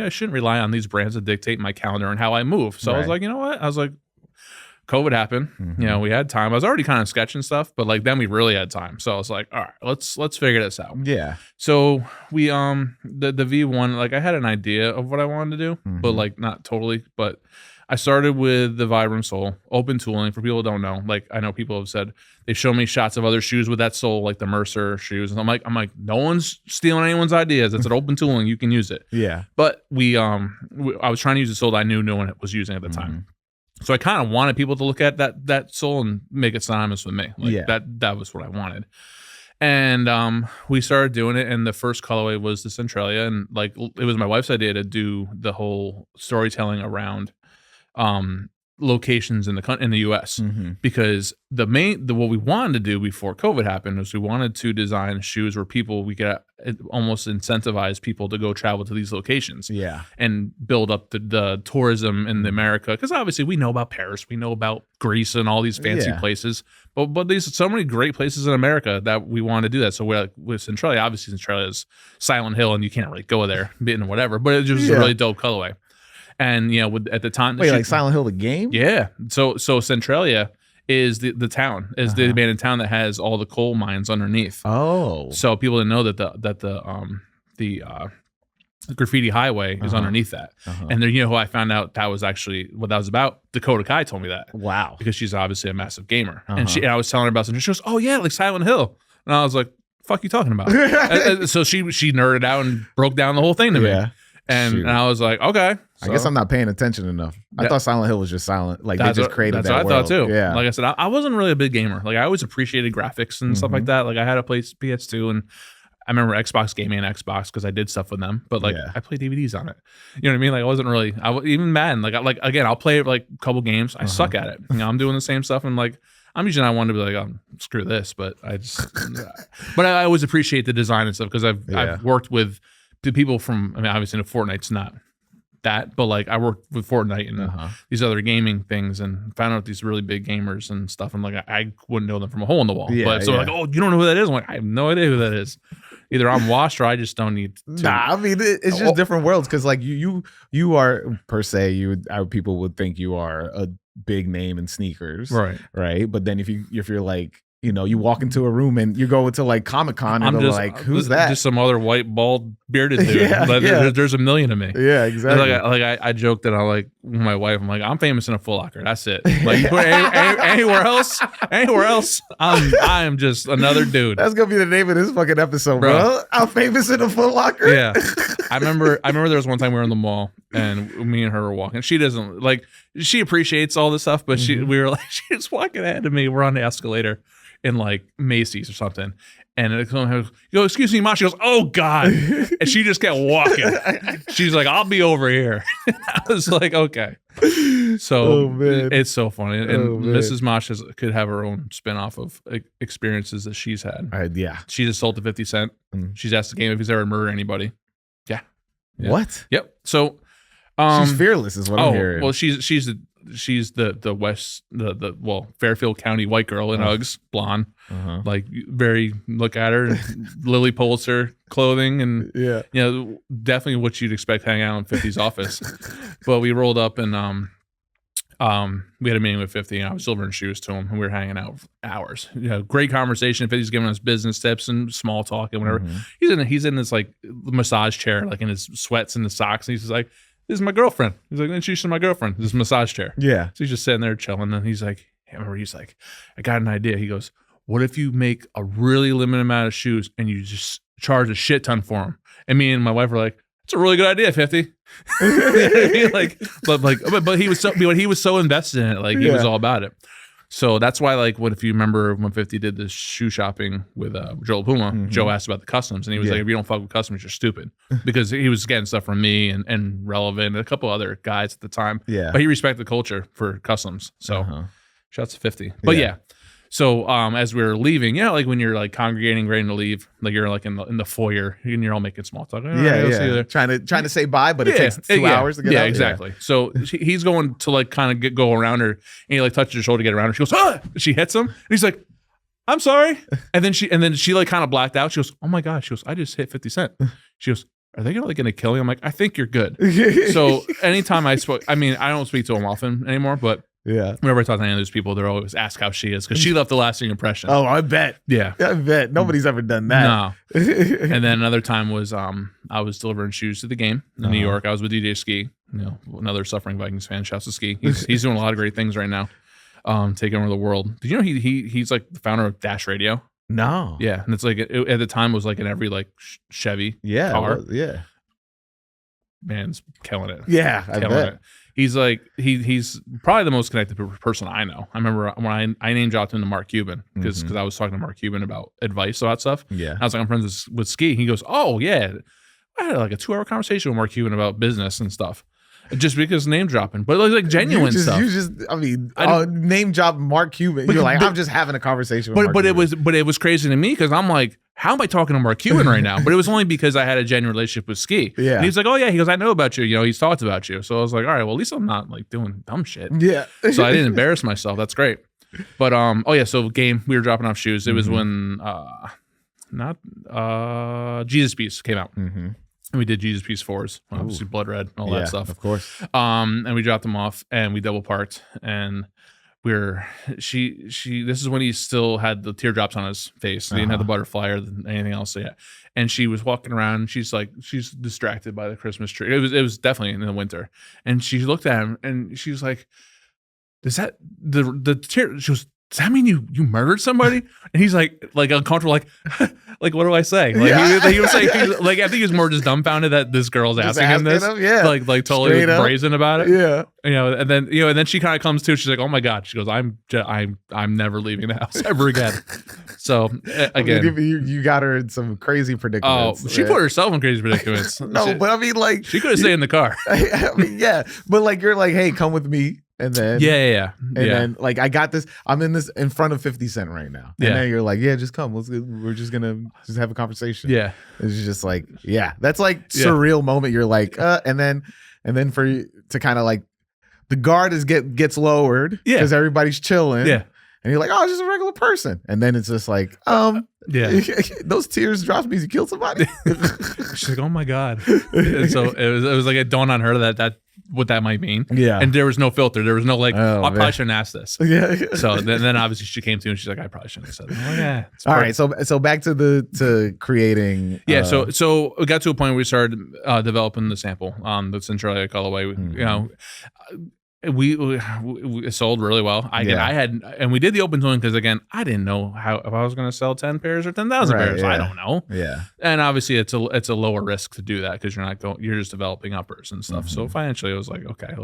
shouldn't rely on these brands to dictate my calendar and how I move. So I was like, you know what? I was like, COVID happened. We had time. I was already kind of sketching stuff, but like then we really had time. So I was like, all right, let's figure this out. Yeah. So we the V1, like I had an idea of what I wanted to do, but like not totally. But I started with the Vibram sole, open tooling. For people who don't know, like I know people have said they show me shots of other shoes with that sole, like the Mercer shoes, and I'm like, no one's stealing anyone's ideas. It's an open tooling, you can use it. Yeah. But I was trying to use a sole that I knew no one was using at the time. So I kind of wanted people to look at that sole and make it synonymous with me. Like that was what I wanted. And we started doing it, and the first colorway was the Centralia, and like it was my wife's idea to do the whole storytelling around locations in the US because what we wanted to do before COVID happened was we wanted to design shoes where we could almost incentivize people to go travel to these locations and build up the tourism in America, because obviously we know about Paris, we know about Greece and all these fancy places, but there's so many great places in America that we want to do that. So we're like, with Centralia, obviously Centralia is Silent Hill and you can't really go there and whatever, but it was a really dope colorway. And at the time, like Silent Hill the game, So Centralia is the town, is the abandoned town that has all the coal mines underneath. Oh, so people didn't know that the graffiti highway is underneath that. And then who I found out that was actually what that was about. Dakota Kai told me that. Wow, because she's obviously a massive gamer, and I was telling her about something. She goes, "Oh yeah, like Silent Hill," and I was like, "Fuck you talking about?" and so she nerded out and broke down the whole thing to me. And I was like, okay. So, I guess I'm not paying attention enough. I thought Silent Hill was just silent. Like they just created that world. That's what I thought too. Yeah. Like I said, I wasn't really a big gamer. Like I always appreciated graphics and stuff like that. Like I had a PS2 and I remember Xbox gaming and Xbox because I did stuff with them. But like I played DVDs on it. You know what I mean? Like I wasn't really, even Madden. Like again, I'll play like a couple games. I suck at it. I'm doing the same stuff and like, I'm usually not one to be like, oh, screw this. But but I always appreciate the design and stuff because I've worked with the people from, obviously Fortnite's not that, but like I worked with Fortnite and these other gaming things and found out these really big gamers and stuff. And like, I wouldn't know them from a hole in the wall. Like, oh, you don't know who that is? I'm like, I have no idea who that is. Either I'm washed or I just don't need to. Nah, I mean, it's just different worlds. Cause like you are per se, people would think you are a big name in sneakers. Right. But then if you're like, you walk into a room and you go into like Comic-Con and they're like, who's that? Just some other white, bald, bearded dude. There's a million of me. Yeah, exactly. Like I joked that I like with my wife, I'm like, I'm famous in a Footlocker. That's it. Like anywhere else, I am just another dude. That's gonna be the name of this fucking episode, bro. I'm famous in a Footlocker. Yeah. I remember there was one time we were in the mall and me and her were walking. She doesn't like, she appreciates all this stuff, but we were like, she's walking ahead of me. We're on the escalator in like Macy's or something. And it goes, excuse me, Ma. She goes, oh God. And she just kept walking. She's like, I'll be over here. I was like, okay. So it's so funny. And Mrs. Mache could have her own spinoff of experiences that she's had. Yeah. She's assaulted 50 Cent. She's asked the game if he's ever murdered anybody. Yeah. What? Yep. So she's fearless is what I'm hearing. Well, she's the West Fairfield County white girl in Uggs, blonde, like very look at her, Lily Pulitzer clothing, and definitely what you'd expect hanging out in 50's office. But we rolled up and we had a meeting with 50, and I was delivering shoes to him, and we were hanging out for hours. Great conversation. 50's giving us business tips and small talk and whatever. He's in this like massage chair, like in his sweats and his socks, and he's just like, this is my girlfriend. He's like, introduce my girlfriend. This is a massage chair. Yeah. So he's just sitting there chilling. And he's like, I got an idea. He goes, what if you make a really limited amount of shoes and you just charge a shit ton for them? And me and my wife were like, it's a really good idea, 50. But he was so invested in it. Like he was all about it. So that's why, like, if you remember when 50 did this shoe shopping with Joel Puma, Joe asked about the customs, and he was like, if you don't fuck with customs, you're stupid. Because he was getting stuff from me and Relevant and a couple other guys at the time. Yeah. But he respected the culture for customs. So shouts to 50. But yeah. So as we were leaving, like when you're like congregating, ready to leave, like you're like in the foyer and you're all making small talk. Trying to say bye, but it takes 2 hours to get out. Yeah, exactly. So he's going to like kind of go around her, and he like touches her shoulder to get around her. She goes, ah! She hits him, and he's like, I'm sorry. And then she like kind of blacked out. She goes, oh my God. She goes, I just hit 50 Cent. She goes, are they gonna kill you? I'm like, I think you're good. So anytime I spoke, I mean, I don't speak to him often anymore, but whenever I talk to any of those people, they're always ask how she is because she left a lasting impression. Oh, I bet. Yeah, I bet nobody's ever done that. No. And then another time was I was delivering shoes to the game in New York. I was with DJ Ski, another suffering Vikings fan. Shouts to Ski. He's doing a lot of great things right now, taking over the world. Did you know he's like the founder of Dash Radio? No. Yeah, and it's like at the time it was like in every like Chevy car. Man's killing it. Yeah, I bet. It. He's like he's probably the most connected person I know. I remember when I name dropped him to Mark Cuban because I was talking to Mark Cuban about advice about stuff. Yeah, I was like, I'm friends with Ski. He goes, oh yeah, I had like a 2-hour conversation with Mark Cuban about business and stuff. Just because name dropping, but like genuine stuff. Name drop Mark Cuban. You're like, I'm just having a conversation with Mark Cuban. It was crazy to me because I'm like, how am I talking to Mark Cuban right now? But it was only because I had a genuine relationship with Ski. Yeah. And he's like, oh yeah. He goes, I know about you. He's talked about you. So I was like, all right, well, at least I'm not like doing dumb shit. Yeah. So I didn't embarrass myself. That's great. But so game, we were dropping off shoes. It was when Jesus Piece came out. And we did Jesus Piece 4s, obviously Blood Red, all that stuff. Of course. And we dropped them off and we double parked and this is when he still had the teardrops on his face. He didn't have the butterfly or anything else yet. And she was walking around. She's distracted by the Christmas tree. It was definitely in the winter. And she looked at him and she was like, does that the tear? She goes, does that mean you murdered somebody? And he's like uncomfortable, like what do I say? Like he was like, I think he was more just dumbfounded that this girl's asking him this. Like totally brazen about it. Yeah. And then she kind of comes to, she's like, oh my God. She goes, I'm never leaving the house ever again. So again, you got her in some crazy predicaments. Oh, she put herself in crazy predicaments. But I mean, like, she could have stayed in the car. I mean, yeah, but like you're like, hey, come with me. And then then like I got this. I'm in front of 50 Cent right now. And then you're like, yeah, just come. We're just gonna have a conversation. Yeah. It's just like, that's like surreal moment. You're like, and then for you to kind of like the guard gets lowered because everybody's chilling. Yeah. And you're like, oh, just a regular person. And then it's just like, those tears dropped me. You killed somebody. She's like, oh my God. And so it was like a dawn on her that what that might mean. Yeah. And there was no filter. There was no like, I probably shouldn't ask this. Yeah. So then obviously she came to and she's like, I probably shouldn't have said that. Oh, yeah. All right. So back to creating. Yeah. So we got to a point where we started developing the sample that's in CRI Colorway. it sold really well. And we did the open tooling because again, I didn't know if I was going to sell 10 pairs or 10,000 pairs. Yeah. I don't know. Yeah. And obviously it's a lower risk to do that because you're just developing uppers and stuff. So financially it was like, okay,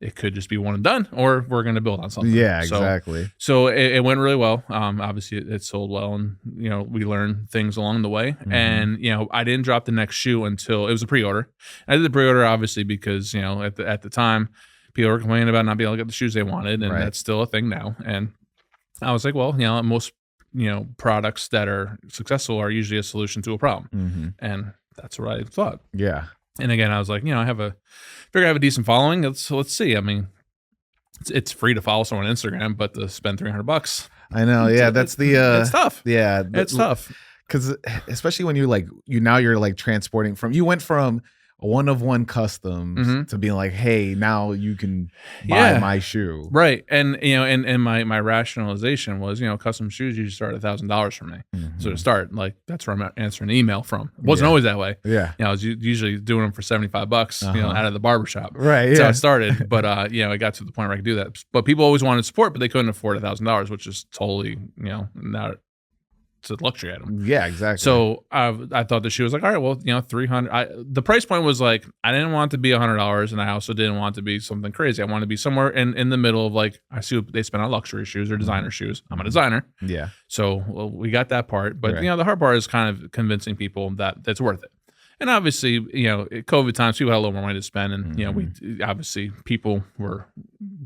it could just be one and done, or we're going to build on something. Yeah, exactly. So it went really well. Obviously it sold well, and we learned things along the way. And I didn't drop the next shoe until it was a pre-order. I did the pre-order obviously because at the time, people were complaining about not being able to get the shoes they wanted, and that's still a thing now. And I was like, well, most products that are successful are usually a solution to a problem, and that's what I thought. Yeah. And again, I was like, I have a decent following. Let's see. I mean, it's free to follow someone on Instagram, but to spend $300, I know. Yeah, that's it's tough. Yeah, it's tough because especially when you're transporting you went from one-of-one customs to being like, hey, now you can buy my shoe, right? And and my rationalization was, custom shoes usually start $1,000 for me. So to start, that's where I'm answering an email from. It wasn't always that way. Yeah, I was usually doing them for $75, out of the barbershop. Right. That's how it started. But I got to the point where I could do that. But people always wanted support, but they couldn't afford $1,000, which is totally not. It's a luxury item. Yeah, exactly. So I thought the shoe was like, all right, well, $300. The price point was like, I didn't want it to be $100, and I also didn't want it to be something crazy. I wanted to be somewhere in the middle of I see what they spend on luxury shoes or designer shoes. I'm a designer. Yeah. So we got that part, but the hard part is kind of convincing people that that's worth it. And obviously, COVID times, people had a little more money to spend, and we obviously people were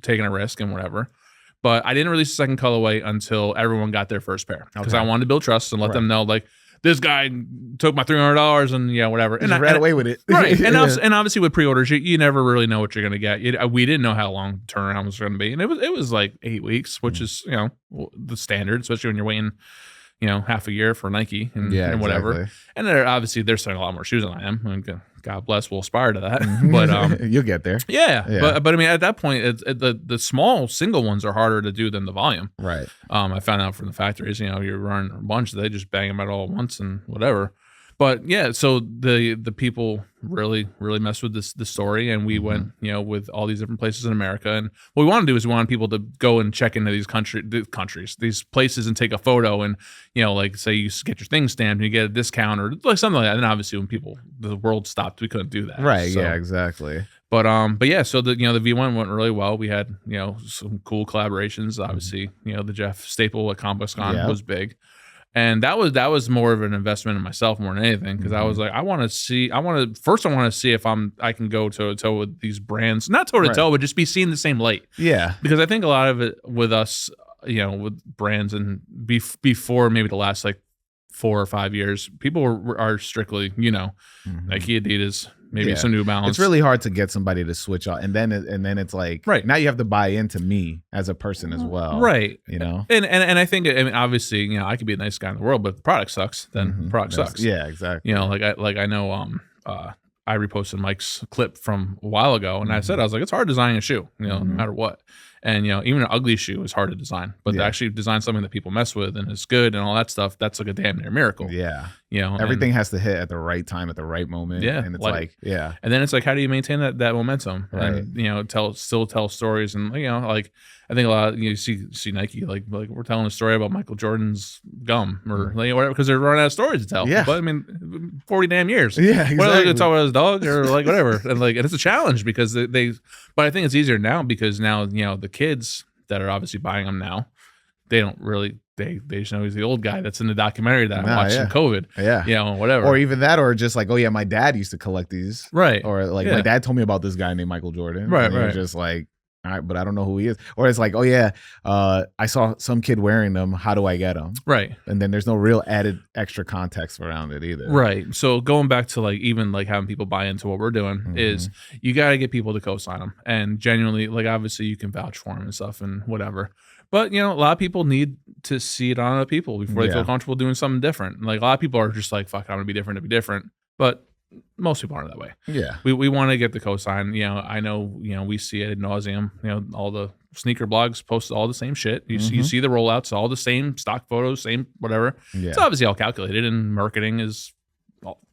taking a risk and whatever. But I didn't release the second colorway until everyone got their first pair because I wanted to build trust and let them know this guy took my $300 and whatever. And I ran away with it. Right. And obviously with pre-orders, you never really know what you're going to get. We didn't know how long turnaround was going to be. And it was like 8 weeks, which is, the standard, especially when you're waiting, half a year for Nike and whatever. Exactly. And they're selling a lot more shoes than I am. I mean, God bless, we'll aspire to that. But you'll get there. Yeah. But I mean, at that point, the small single ones are harder to do than the volume. Right. I found out from the factories, you're running a bunch, they just bang them out all at once and whatever. But yeah, so the people really messed with the story, and we went with all these different places in America. And what we want to do is we want people to go and check into these these places, and take a photo, and say you get your thing stamped and you get a discount or something like that. And obviously, when the world stopped, we couldn't do that. Right. So, yeah. Exactly. But yeah, so the V1 went really well. We had some cool collaborations. Obviously, the Jeff Staple at ComplexCon was big. And that was more of an investment in myself more than anything, because I was like, I want to see if I can go toe to toe with these brands, not toe to toe, but just be seen the same light. Yeah. Because I think a lot of it with us, with brands and before maybe the last 4 or 5 years, people are strictly, Nike, Adidas, maybe some New Balance. It's really hard to get somebody to switch off, and then it's like, now you have to buy into me as a person as well, right? And I think, obviously, I could be the nicest guy in the world, but if the product sucks, then the product sucks. Yeah, exactly. I know, I reposted Mike's clip from a while ago, and I was like, it's hard designing a shoe, no matter what. And even an ugly shoe is hard to design, but to actually design something that people mess with and is good and all that stuff, that's like a damn near miracle. Yeah. Everything has to hit at the right time, at the right moment. Yeah. And it's and then it's like, how do you maintain that momentum? Right. And still tell stories. And I think a lot of, you see Nike, like we're telling a story about Michael Jordan's gum or whatever, because they're running out of stories to tell. Yeah. But 40 damn years. Yeah, exactly. What are they going to talk about his dog or whatever? And it's a challenge because but I think it's easier now because now, the kids that are obviously buying them now, they don't really, they just know he's the old guy that's in the documentary that I watched in COVID. Yeah. Whatever. Or even that, or just like, oh yeah, my dad used to collect these. Right. Or my dad told me about this guy named Michael Jordan. Right. And you're just like, all right, but I don't know who he is. Or it's like, oh yeah, I saw some kid wearing them. How do I get them? Right. And then there's no real added extra context around it either. Right. So going back to even having people buy into what we're doing is you got to get people to co-sign them, and genuinely, obviously you can vouch for them and stuff and whatever. But a lot of people need to see it on other people before they feel comfortable doing something different. A lot of people are just like, fuck, I'm gonna be different to be different. But most people aren't that way. Yeah. We want to get the cosign. I know, we see it ad nauseum. All the sneaker blogs post all the same shit. You see the rollouts, all the same stock photos, same whatever. Yeah. It's obviously all calculated, and marketing is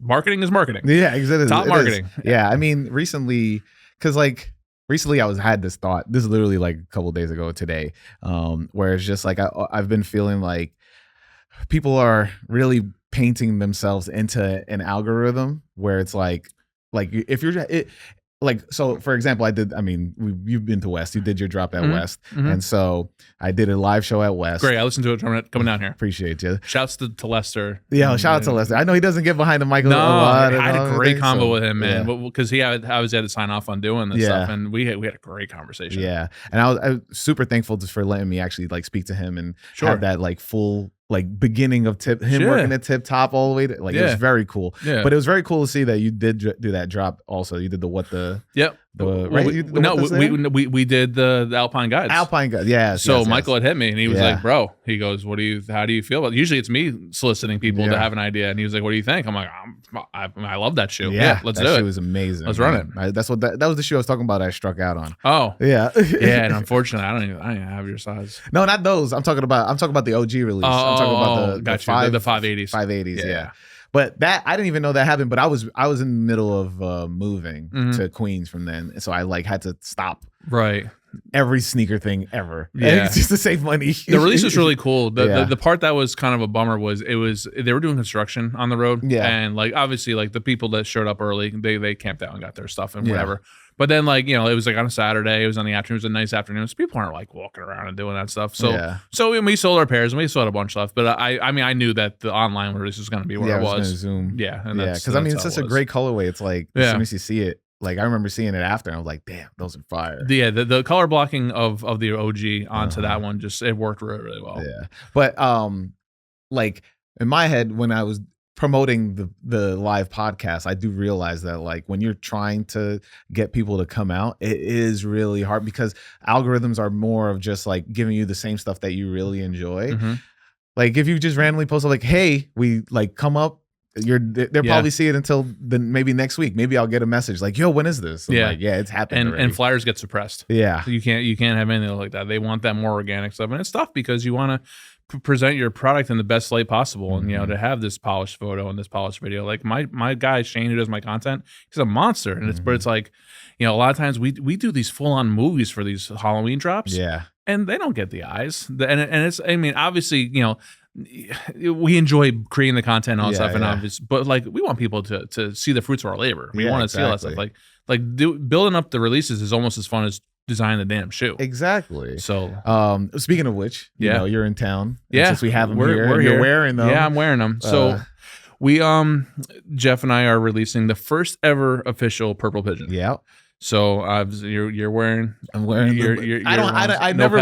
marketing. Yeah, exactly. Top marketing. Yeah. I mean, recently, because recently I had this thought. This is literally like a couple of days ago today, where it's just like I've been feeling like people are really painting themselves into an algorithm where it's like if you're so for example, you've been to West, you did your drop at West, and so I did a live show at West. Great, I listened to it coming down here. Appreciate you. Shouts to Lester. Yeah, shout out to Lester. I know he doesn't get behind the mic a no, lot. I had a great combo with him, man, yeah. because I had to sign off on doing this stuff, and we had a great conversation. Yeah, and I was super thankful just for letting me actually like speak to him and have that like full like beginning of working at Tip Top all the way to it was very cool. Yeah. But it was very cool to see that you did do that drop also. You did the what the we did the Alpine Guides. Alpine Guides, yeah. So Michael had hit me and he was like, bro, he goes, how do you feel about it? Usually it's me soliciting people to have an idea, and he was like, what do you think? I'm like, I love that shoe. Yeah, let's do it. That shoe was amazing. Let's run it. That's what that was the shoe I was talking about. I struck out on. Oh yeah. Yeah, and unfortunately I don't even have your size. No, not those. I'm talking about the OG release. I'm talking about the 580s. 580s, yeah. But that I didn't even know that happened. But I was in the middle of moving to Queens from then, so I like had to stop every sneaker thing ever. Yeah, just to save money. The release was really cool. The part that was kind of a bummer was they were doing construction on the road. Yeah, and like obviously like the people that showed up early, they camped out and got their stuff and whatever. But then, like, it was like on a Saturday. It was on the afternoon. It was a nice afternoon. So people aren't like walking around and doing that stuff. So, we sold our pairs and we sold a bunch of stuff. But I knew that the online release was going to be where it was. Zoom. Yeah, because it's such a great colorway. It's like as soon as you see it, like I remember seeing it after, and I was like, damn, those are fire. Yeah, the color blocking of the OG onto that one it worked really, really well. Yeah, but like in my head when I was promoting the live podcast, I do realize that like when you're trying to get people to come out, it is really hard because algorithms are more of just like giving you the same stuff that you really enjoy. Like if you just randomly post like, hey, we like come up, they'll probably see it until maybe next week. Maybe I'll get a message like, yo, when is this? I'm like, it's happening. And flyers get suppressed. Yeah, so you can't have anything like that. They want that more organic stuff, and it's tough because you want to present your product in the best light possible, and to have this polished photo and this polished video. Like my guy Shane, who does my content, he's a monster, and but it's like a lot of times we do these full-on movies for these Halloween drops, and they don't get the eyes, and it's obviously we enjoy creating the content and all that stuff, and obvious, but like we want people to see the fruits of our labor. We want to see all that stuff. Like building up the releases is almost as fun as design the damn shoe. Exactly. So speaking of which, you're in town. Yeah, since we have them here, you're wearing them. Yeah, I'm wearing them. So we Jeff and I are releasing the first ever official Purple Pigeon. Yeah. So you're wearing. I'm wearing. I never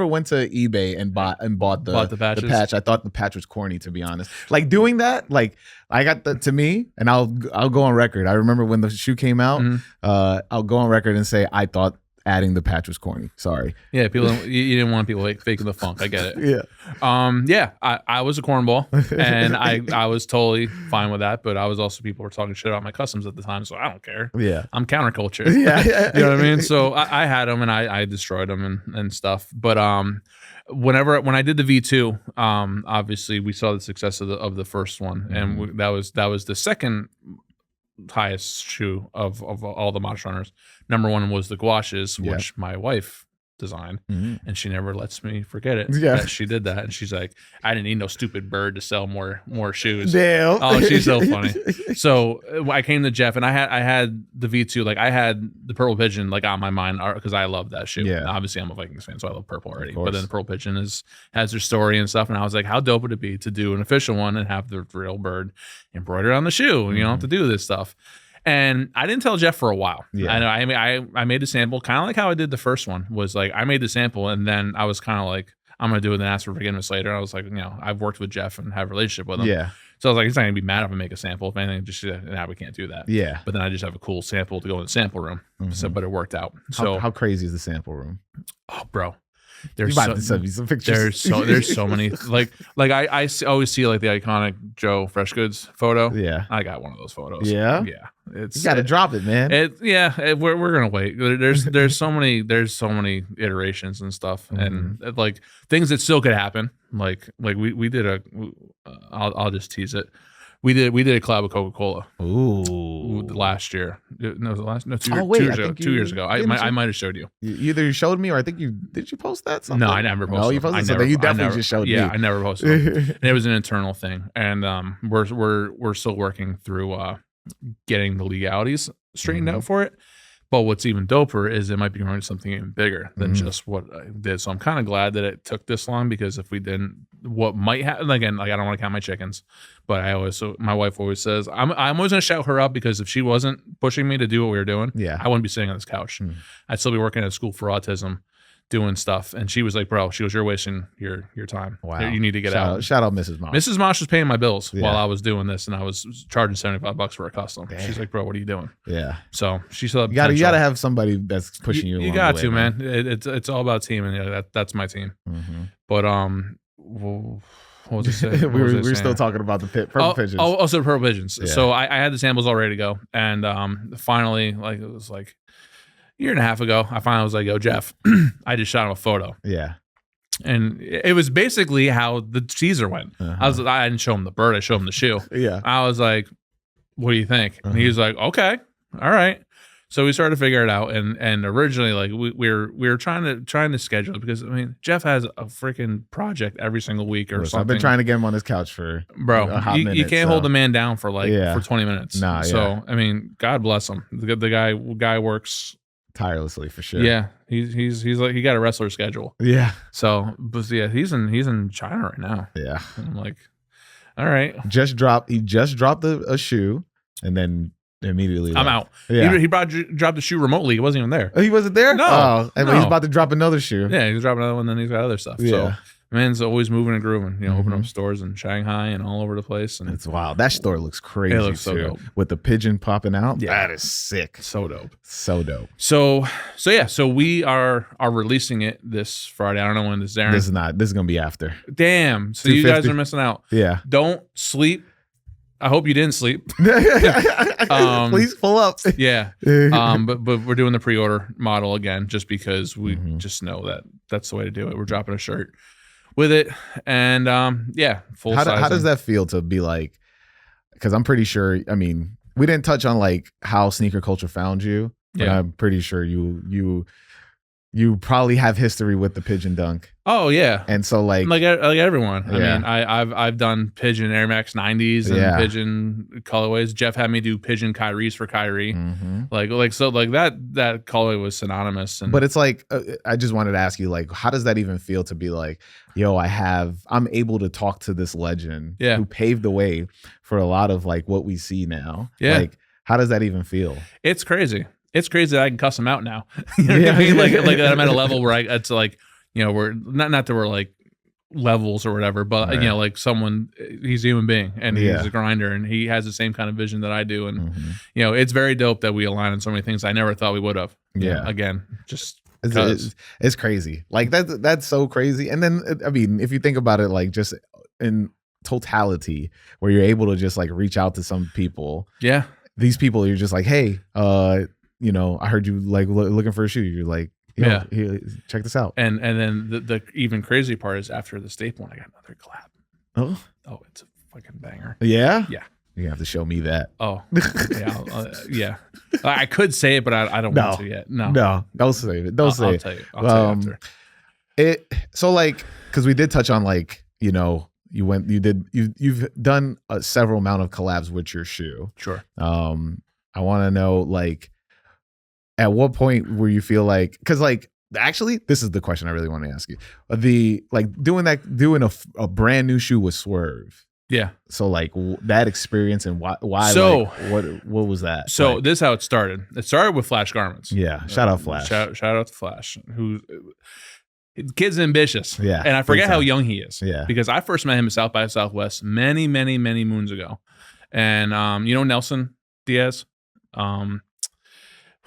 went to eBay and bought the patch. I thought the patch was corny, to be honest. Like doing that, like I got to me, and I'll go on record. I remember when the shoe came out. I'll go on record and say I thought adding the patch was corny. Sorry. Yeah, people. You didn't want people like faking the funk. I get it. Yeah. I was a cornball, and I was totally fine with that. But I was also people were talking shit about my customs at the time, so I don't care. Yeah. I'm counterculture. Yeah. You know what I mean? So I had them and I destroyed them and stuff. But when I did the V2, obviously we saw the success of the first one, and that was the second highest shoe of all the Mache runners. Number one was the gouaches, which my wife designed, and she never lets me forget it. That she did that, and she's like, I didn't need no stupid bird to sell more shoes. Damn. Oh, she's so funny. So I came to Jeff, and I had the V2, like I had the Purple Pigeon like on my mind because I love that shoe. Yeah. Obviously I'm a Vikings fan, so I love purple already. But then the Purple Pigeon has their story and stuff, and I was like, how dope would it be to do an official one and have the real bird embroidered on the shoe, and you don't have to do this stuff. And I didn't tell Jeff for a while. Yeah. I made the sample, kind of like how I did the first one. Was like I made the sample, and then I was kind of like, I'm gonna do it and ask for forgiveness later. And I was like, I've worked with Jeff and have a relationship with him. Yeah. So I was like, he's not gonna be mad if I make a sample. If anything, just we can't do that. Yeah. But then I just have a cool sample to go in the sample room. So, but it worked out. So how crazy is the sample room? Oh, bro. There's some pictures. There's so many like I always see like the iconic Joe Fresh Goods photo. Yeah, I got one of those photos. Yeah, you got to drop it, man. We're gonna wait. There's so many iterations and stuff, and like things that still could happen. Like we did I'll just tease it. We did a collab with Coca-Cola. Ooh. Last year. No, was it last? No, 2 years. Oh, wait, 2 years ago. 2 years ago. I might have showed you. Either you showed me or I think did you post that? Something? No, I never posted. No, you posted something. You definitely just showed me. Yeah, I never posted them. And it was an internal thing, and we're still working through getting the legalities straightened out for it. But what's even doper is it might be growing something even bigger than just what I did. So I'm kind of glad that it took this long, because if we didn't, what might happen again? Like, I don't want to count my chickens, but my wife always says I'm always gonna shout her up, because if she wasn't pushing me to do what we were doing, I wouldn't be sitting on this couch. I'd still be working at a school for autism, doing stuff. And she was like, bro, you're wasting your time. Wow. You need to get out. Shout out Mrs. Mosh. Mrs. Mosh was paying my bills while I was doing this, and I was charging $75 for a custom. Damn. She's like, bro, what are you doing? Yeah. So she still you gotta have somebody that's pushing you. You got to, man. It's all about team, and that's my team. But what was I saying? we were still talking about the purple pigeons. Also purple pigeons. Yeah. So I had the samples all ready to go, and finally, like, it was like a year and a half ago, I finally was like, yo, Jeff, I just shot him a photo. Yeah. And it was basically how the teaser went. I didn't show him the bird, I showed him the shoe. Yeah. I was like, what do you think? And he was like, okay, all right. So we started to figure it out, and originally, like, we were trying to schedule it, because I mean, Jeff has a freaking project every single week or something. I've been trying to get him on his couch for a hot minute, you can't hold the man down for for 20 minutes. Nah, so I mean, God bless him. The guy works tirelessly for sure. Yeah, he's like, he got a wrestler schedule. Yeah. So, but yeah, he's in China right now. Yeah. And I'm like, all right. He just dropped a shoe, and then immediately I'm out. Yeah. He dropped the shoe remotely. He wasn't even there. Oh, he wasn't there? No. And he's about to drop another shoe. Yeah, he's dropping another one, then he's got other stuff. Yeah. So man's always moving and grooving, opening up stores in Shanghai and all over the place. And it's wild. That store looks crazy. It looks so dope. With the pigeon popping out. Yeah. That is sick. So dope. So dope. So we are releasing it this Friday. I don't know when this is airing. This is gonna be after. Damn. So you guys are missing out. Yeah. Don't sleep. I hope you didn't sleep. Please pull up. Yeah. But we're doing the pre-order model again, just because we just know that that's the way to do it. We're dropping a shirt with it, and full size. How does that feel to be like? Because I'm pretty sure. I mean, we didn't touch on like how sneaker culture found you, but I'm pretty sure you probably have history with the Pigeon Dunk. Oh yeah, and so like everyone. I mean, I've done Pigeon Air Max 90s and Pigeon colorways. Jeff had me do Pigeon Kyries for Kyrie. Like that colorway was synonymous. But it's like I just wanted to ask you, like, how does that even feel to be like, yo, I'm able to talk to this legend who paved the way for a lot of like what we see now. Yeah, like how does that even feel? It's crazy. It's crazy that I can cuss them out now. You know what I mean? Like I'm at a level where it's like, we're not that we're like levels or whatever, but like someone, he's a human being and he's a grinder and he has the same kind of vision that I do. And it's very dope that we align on so many things I never thought we would have. Yeah. Again, just it's crazy. Like that's so crazy. And then I mean, if you think about it, like just in totality, where you're able to just like reach out to some people. Yeah. These people, you're just like, hey, I heard you like looking for a shoe. You're like, here, check this out. And then the even crazy part is after the Staple one, I got another collab. Oh, it's a fucking banger. Yeah? Yeah. You have to show me that. Oh, yeah. Yeah. I could say it, but I don't want to yet. No, don't say it. Don't say it. I'll tell you after. So like, because we did touch on like, you've done a several amount of collabs with your shoe. Sure. I want to know, like, at what point where you feel like, because like actually this is the question I really want to ask you, the like doing a brand new shoe with Swerve. Yeah. So like that experience and why so like, what was that? So like, this is how it started. It started with Flash Garments. Yeah. Shout out Flash. Shout out to Flash, who kid's ambitious. Yeah. And I forget how young he is. Yeah. Because I first met him at South by Southwest many moons ago. And Nelson Diaz.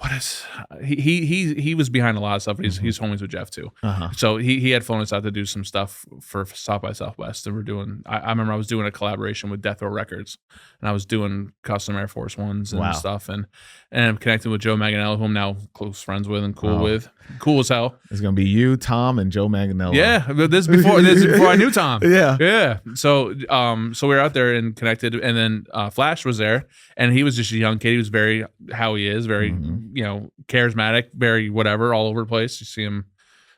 what is he was behind a lot of stuff. He's homies with Jeff too. So he had flown us out to do some stuff for South by Southwest, and we're doing. I remember I was doing a collaboration with Death Row Records, and I was doing custom Air Force Ones and stuff, and I'm connecting with Joe Manganiello, who I'm now close friends with and cool as hell. It's gonna be you, Tom, and Joe Manganiello. Yeah, this is before I knew Tom. Yeah. So we were out there and connected, and then Flash was there, and he was just a young kid. He was very how he is, very charismatic, very whatever, all over the place. You see him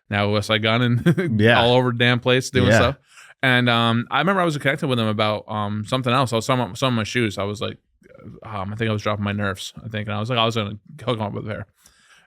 now West Side Gun and all over the damn place doing stuff. And I remember I was connected with him about something else. I was talking about some of my shoes. I was like, I think I was dropping my nerfs. And I was like, I was gonna hook him up with a pair.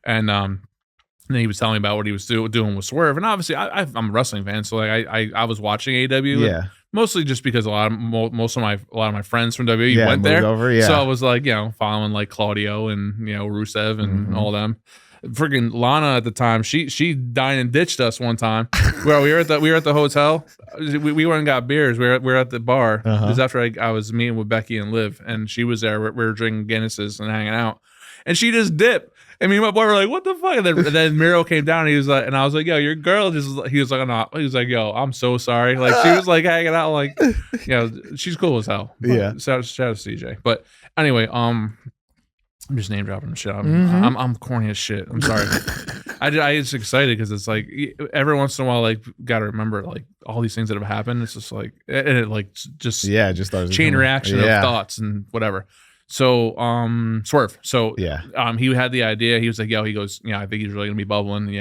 And then he was telling me about what he was doing with Swerve. And obviously, I'm a wrestling fan, so like I was watching AEW. Mostly just because a lot of my friends from WWE went there. So I was like, following like Claudio and Rusev and all them. Freaking Lana at the time, she dined and ditched us one time. Well, we were at the hotel. We went and got beers. We were at the bar. It was after I was meeting with Becky and Liv, and she was there. We were drinking Guinnesses and hanging out, and she just dipped. I mean, my boy were like, "What the fuck?" And then Miro came down, and he was like, and I was like, "Yo, your girl just." He was like, "No." He was like, "Yo, I'm so sorry." Like she was like hanging out, like, she's cool as hell. But shout out to CJ. But anyway, I'm just name dropping shit. I'm corny as shit. I'm sorry. I just excited because it's like every once in a while, like, gotta remember like all these things that have happened. It's just like just chain reaction of thoughts and whatever. So Swerve. So he had the idea. He was like, he goes, I think he's really gonna be bubbling.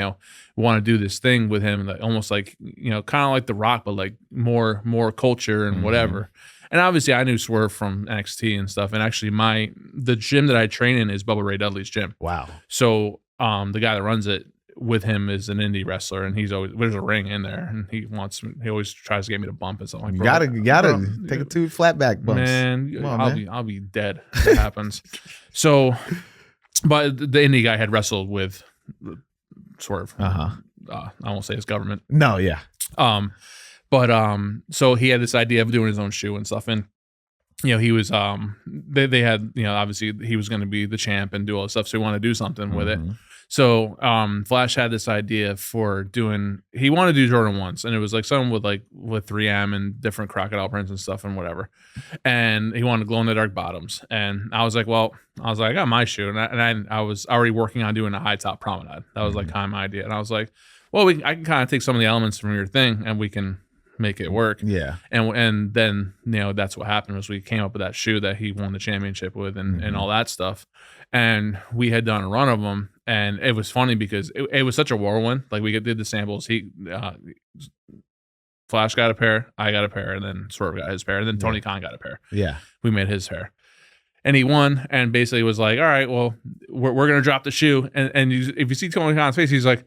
Want to do this thing with him, like almost like kind of like The Rock, but like more culture and whatever. And obviously, I knew Swerve from NXT and stuff. And actually, the gym that I train in is Bubba Ray Dudley's gym. Wow. So the guy that runs it with him is an indie wrestler, and there's a ring in there, and he always tries to get me to bump and something. Like, you gotta take it to flat back bumps. Man, I'll be dead if that happens. So, but the indie guy had wrestled with Swerve. I won't say his government. No, yeah. But so he had this idea of doing his own shoe and stuff, and he was they had obviously he was going to be the champ and do all this stuff, so he wanted to do something with it. So Flash had this idea for he wanted to do Jordan 1s, and it was like something with 3M and different crocodile prints and stuff and whatever, and he wanted glow in the dark bottoms. And I was like, I got my shoe, and I was already working on doing a high top promenade. That was like kind of my idea, and I was like, well, I can kind of take some of the elements from your thing and we can make it work. Yeah. And then that's what happened was we came up with that shoe that he won the championship with and all that stuff. And we had done a run of them, and it was funny because it was such a whirlwind. Like we did the samples. Flash got a pair, I got a pair, and then Swerve got his pair, and then Tony Khan got a pair. Yeah. We made his pair. And he won, and basically was like, all right, well, we're gonna drop the shoe. And if you see Tony Khan's face, he's like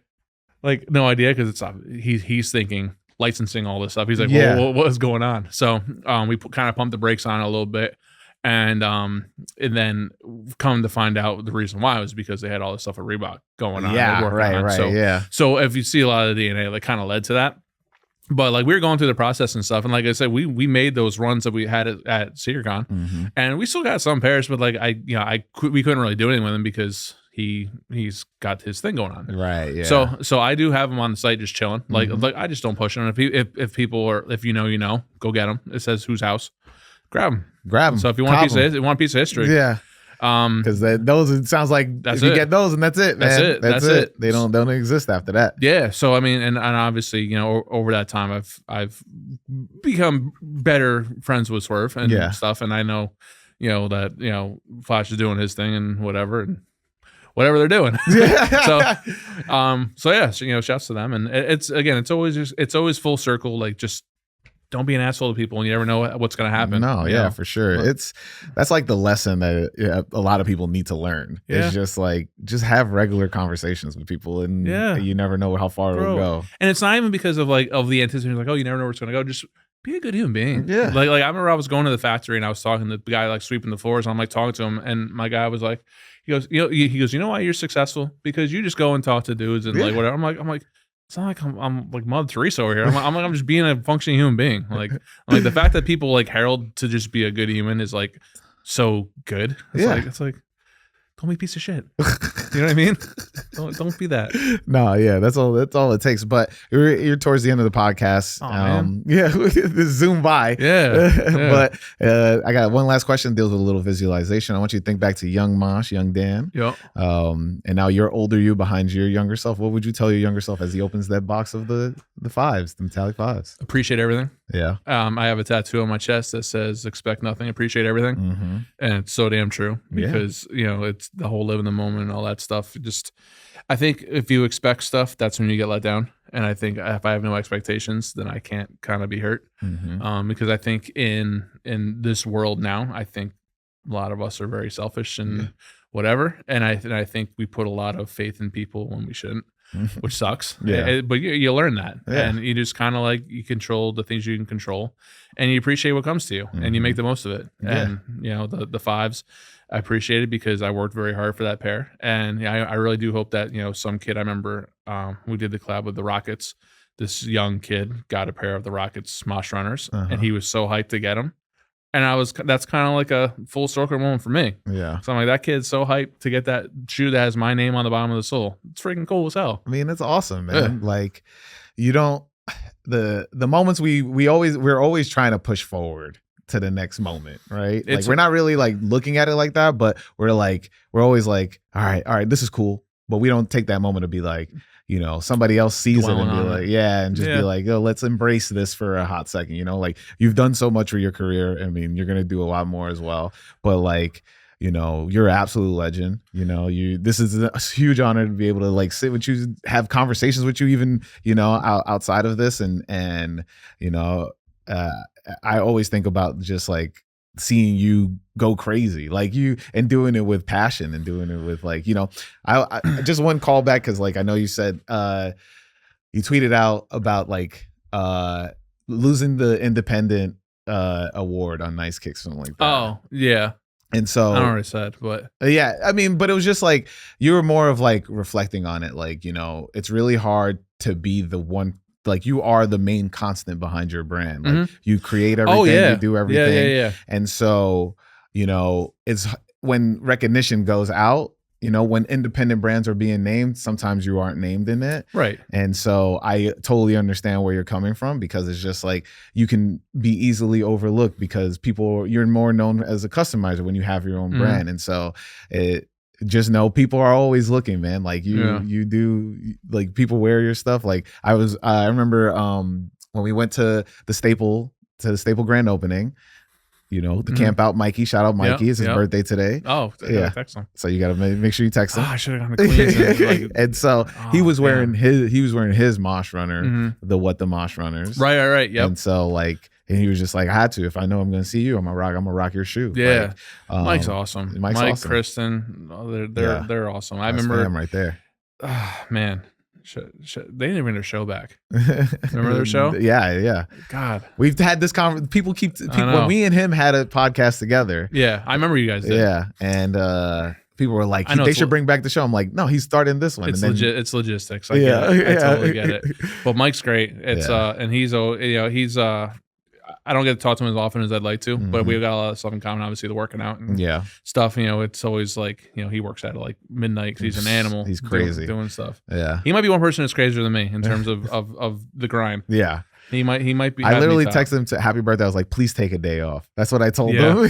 no idea, because it's he's thinking licensing all this stuff. He's like, well, what is going on? So we kind of pumped the brakes on it a little bit, and then come to find out the reason why was because they had all this stuff at Reebok going on. Yeah, right. So if you see a lot of the DNA, like kind of led to that. But like we were going through the process and stuff, and like I said, we made those runs that we had at SeekerCon, and we still got some pairs, but like we couldn't really do anything with them because he's got his thing going on. Right. Yeah. So I do have him on the site just chilling. Like I just don't push him. If people are, if you know, go get him. It says whose house, grab him. So if you want a piece of history, because those, it sounds like if you get those and that's it, man. That's it. They don't exist after that. Yeah. So I mean, and obviously, over that time, I've become better friends with Swerve and stuff, and I know, that Flash is doing his thing and whatever they're doing. So shouts to them. And it's always full circle. Like, just don't be an asshole to people, and you never know what's going to happen. No, yeah, for sure. That's like the lesson that a lot of people need to learn. It's just have regular conversations with people, and you never know how far it'll go. And it's not even because of the anticipation, like, oh, you never know where it's going to go. Just be a good human being. Yeah. Like I remember I was going to the factory and I was talking to the guy like sweeping the floors, and I'm like talking to him, and my guy was like, he goes, you know why you're successful? Because you just go and talk to dudes and like whatever. I'm like, it's not like I'm like Mother Teresa over here. I'm just being a functioning human being. Like the fact that people like herald to just be a good human is like so good. It's like don't be a piece of shit. You know what I mean? Don't be that. No, yeah, that's all it takes. But you're towards the end of the podcast. Man. Yeah, this zoom by. Yeah. But I got one last question, deals with a little visualization. I want you to think back to young Mosh, young Dan. Yep. And now you're older you behind your younger self. What would you tell your younger self as he opens that box of the fives, the metallic fives? Appreciate everything. Yeah. I have a tattoo on my chest that says expect nothing, appreciate everything. Mm-hmm. And it's so damn true because, it's the whole live in the moment and all that stuff. I think if you expect stuff, that's when you get let down. And I think if I have no expectations, then I can't kind of be hurt. Mm-hmm. Because I think in this world now, I think a lot of us are very selfish and whatever. And I think we put a lot of faith in people when we shouldn't. Which sucks. But you learn that. And you just kind of like, you control the things you can control and you appreciate what comes to you and you make the most of it. And the fives, I appreciate it because I worked very hard for that pair. And I really do hope that, some kid, I remember we did the collab with the Rockets. This young kid got a pair of the Rockets Mosh runners and he was so hyped to get them. And that's kind of like a full circle moment for me. Yeah. So I'm like, that kid's so hyped to get that shoe that has my name on the bottom of the sole. It's freaking cool as hell. I mean, it's awesome, man. Like, you don't the moments we're always trying to push forward to the next moment, right? Like we're not really like looking at it like that, but we're always like, all right, this is cool. But we don't take that moment to be like, somebody else sees it and be like, and just be like, oh, let's embrace this for a hot second. Like you've done so much for your career. I mean, you're going to do a lot more as well. But like, you're an absolute legend. This is a huge honor to be able to like sit with you, have conversations with you, even, outside of this. And I always think about just like seeing you go crazy, like you, and doing it with passion and doing it with like, I just one call back. Cause like, I know you said, you tweeted out about like, losing the independent, award on Nice Kicks, something like that. Oh yeah. And so I already said, but I mean, but it was just like, you were more of like reflecting on it. Like, it's really hard to be the one, like you are the main constant behind your brand. Like you create everything, you do everything. Yeah. And so, it's when recognition goes out, when independent brands are being named, sometimes you aren't named in it. Right. And so I totally understand where you're coming from because it's just like you can be easily overlooked because you're more known as a customizer when you have your own brand. And so just know people are always looking, man. Like you do, like people wear your stuff. Like I remember when we went to the Staple grand opening, the camp out Mikey, shout out Mikey. It's his birthday today. Oh, yeah. Text him. So you got to make sure you text him. I should have gone to Queens. And so he was wearing his Mosh runner, the Mosh runners. Right. Yep. And so and he was just like, I had to. If I know I'm going to see you, I'm gonna rock your shoe. Yeah. Mike's awesome. Mike, awesome. Kristen, they're awesome. I remember him right there. Man. They didn't even get their show back. Remember their show? Yeah. God, we've had this conversation. People when me and him had a podcast together. Yeah, I remember you guys did. Yeah, and people were like, they should bring back the show. I'm like, no, he's starting this one. It's legit. It's logistics. I totally get it. But Mike's great. It's and he's I don't get to talk to him as often as I'd like to, but we've got a lot of stuff in common. Obviously, the working out and stuff. It's always like he works at like midnight because he's an animal. He's crazy doing stuff. Yeah, he might be one person that's crazier than me in terms of the grind. Yeah, he might be. I literally texted him to happy birthday. I was like, please take a day off. That's what I told him.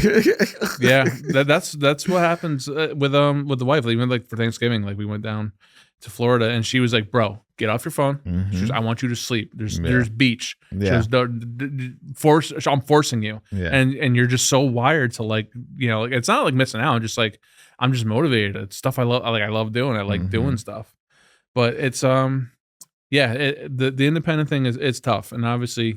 That's what happens with the wife. Even like for Thanksgiving, like we went down to Florida and she was like, bro, get off your phone. She goes, I want you to sleep. There's beach. Yeah. She goes, I'm forcing you. Yeah. And you're just so wired to like, it's not like missing out. Just like, I'm just motivated. It's stuff I love. I love doing. I like doing stuff. But it's, the independent thing it's tough. And obviously,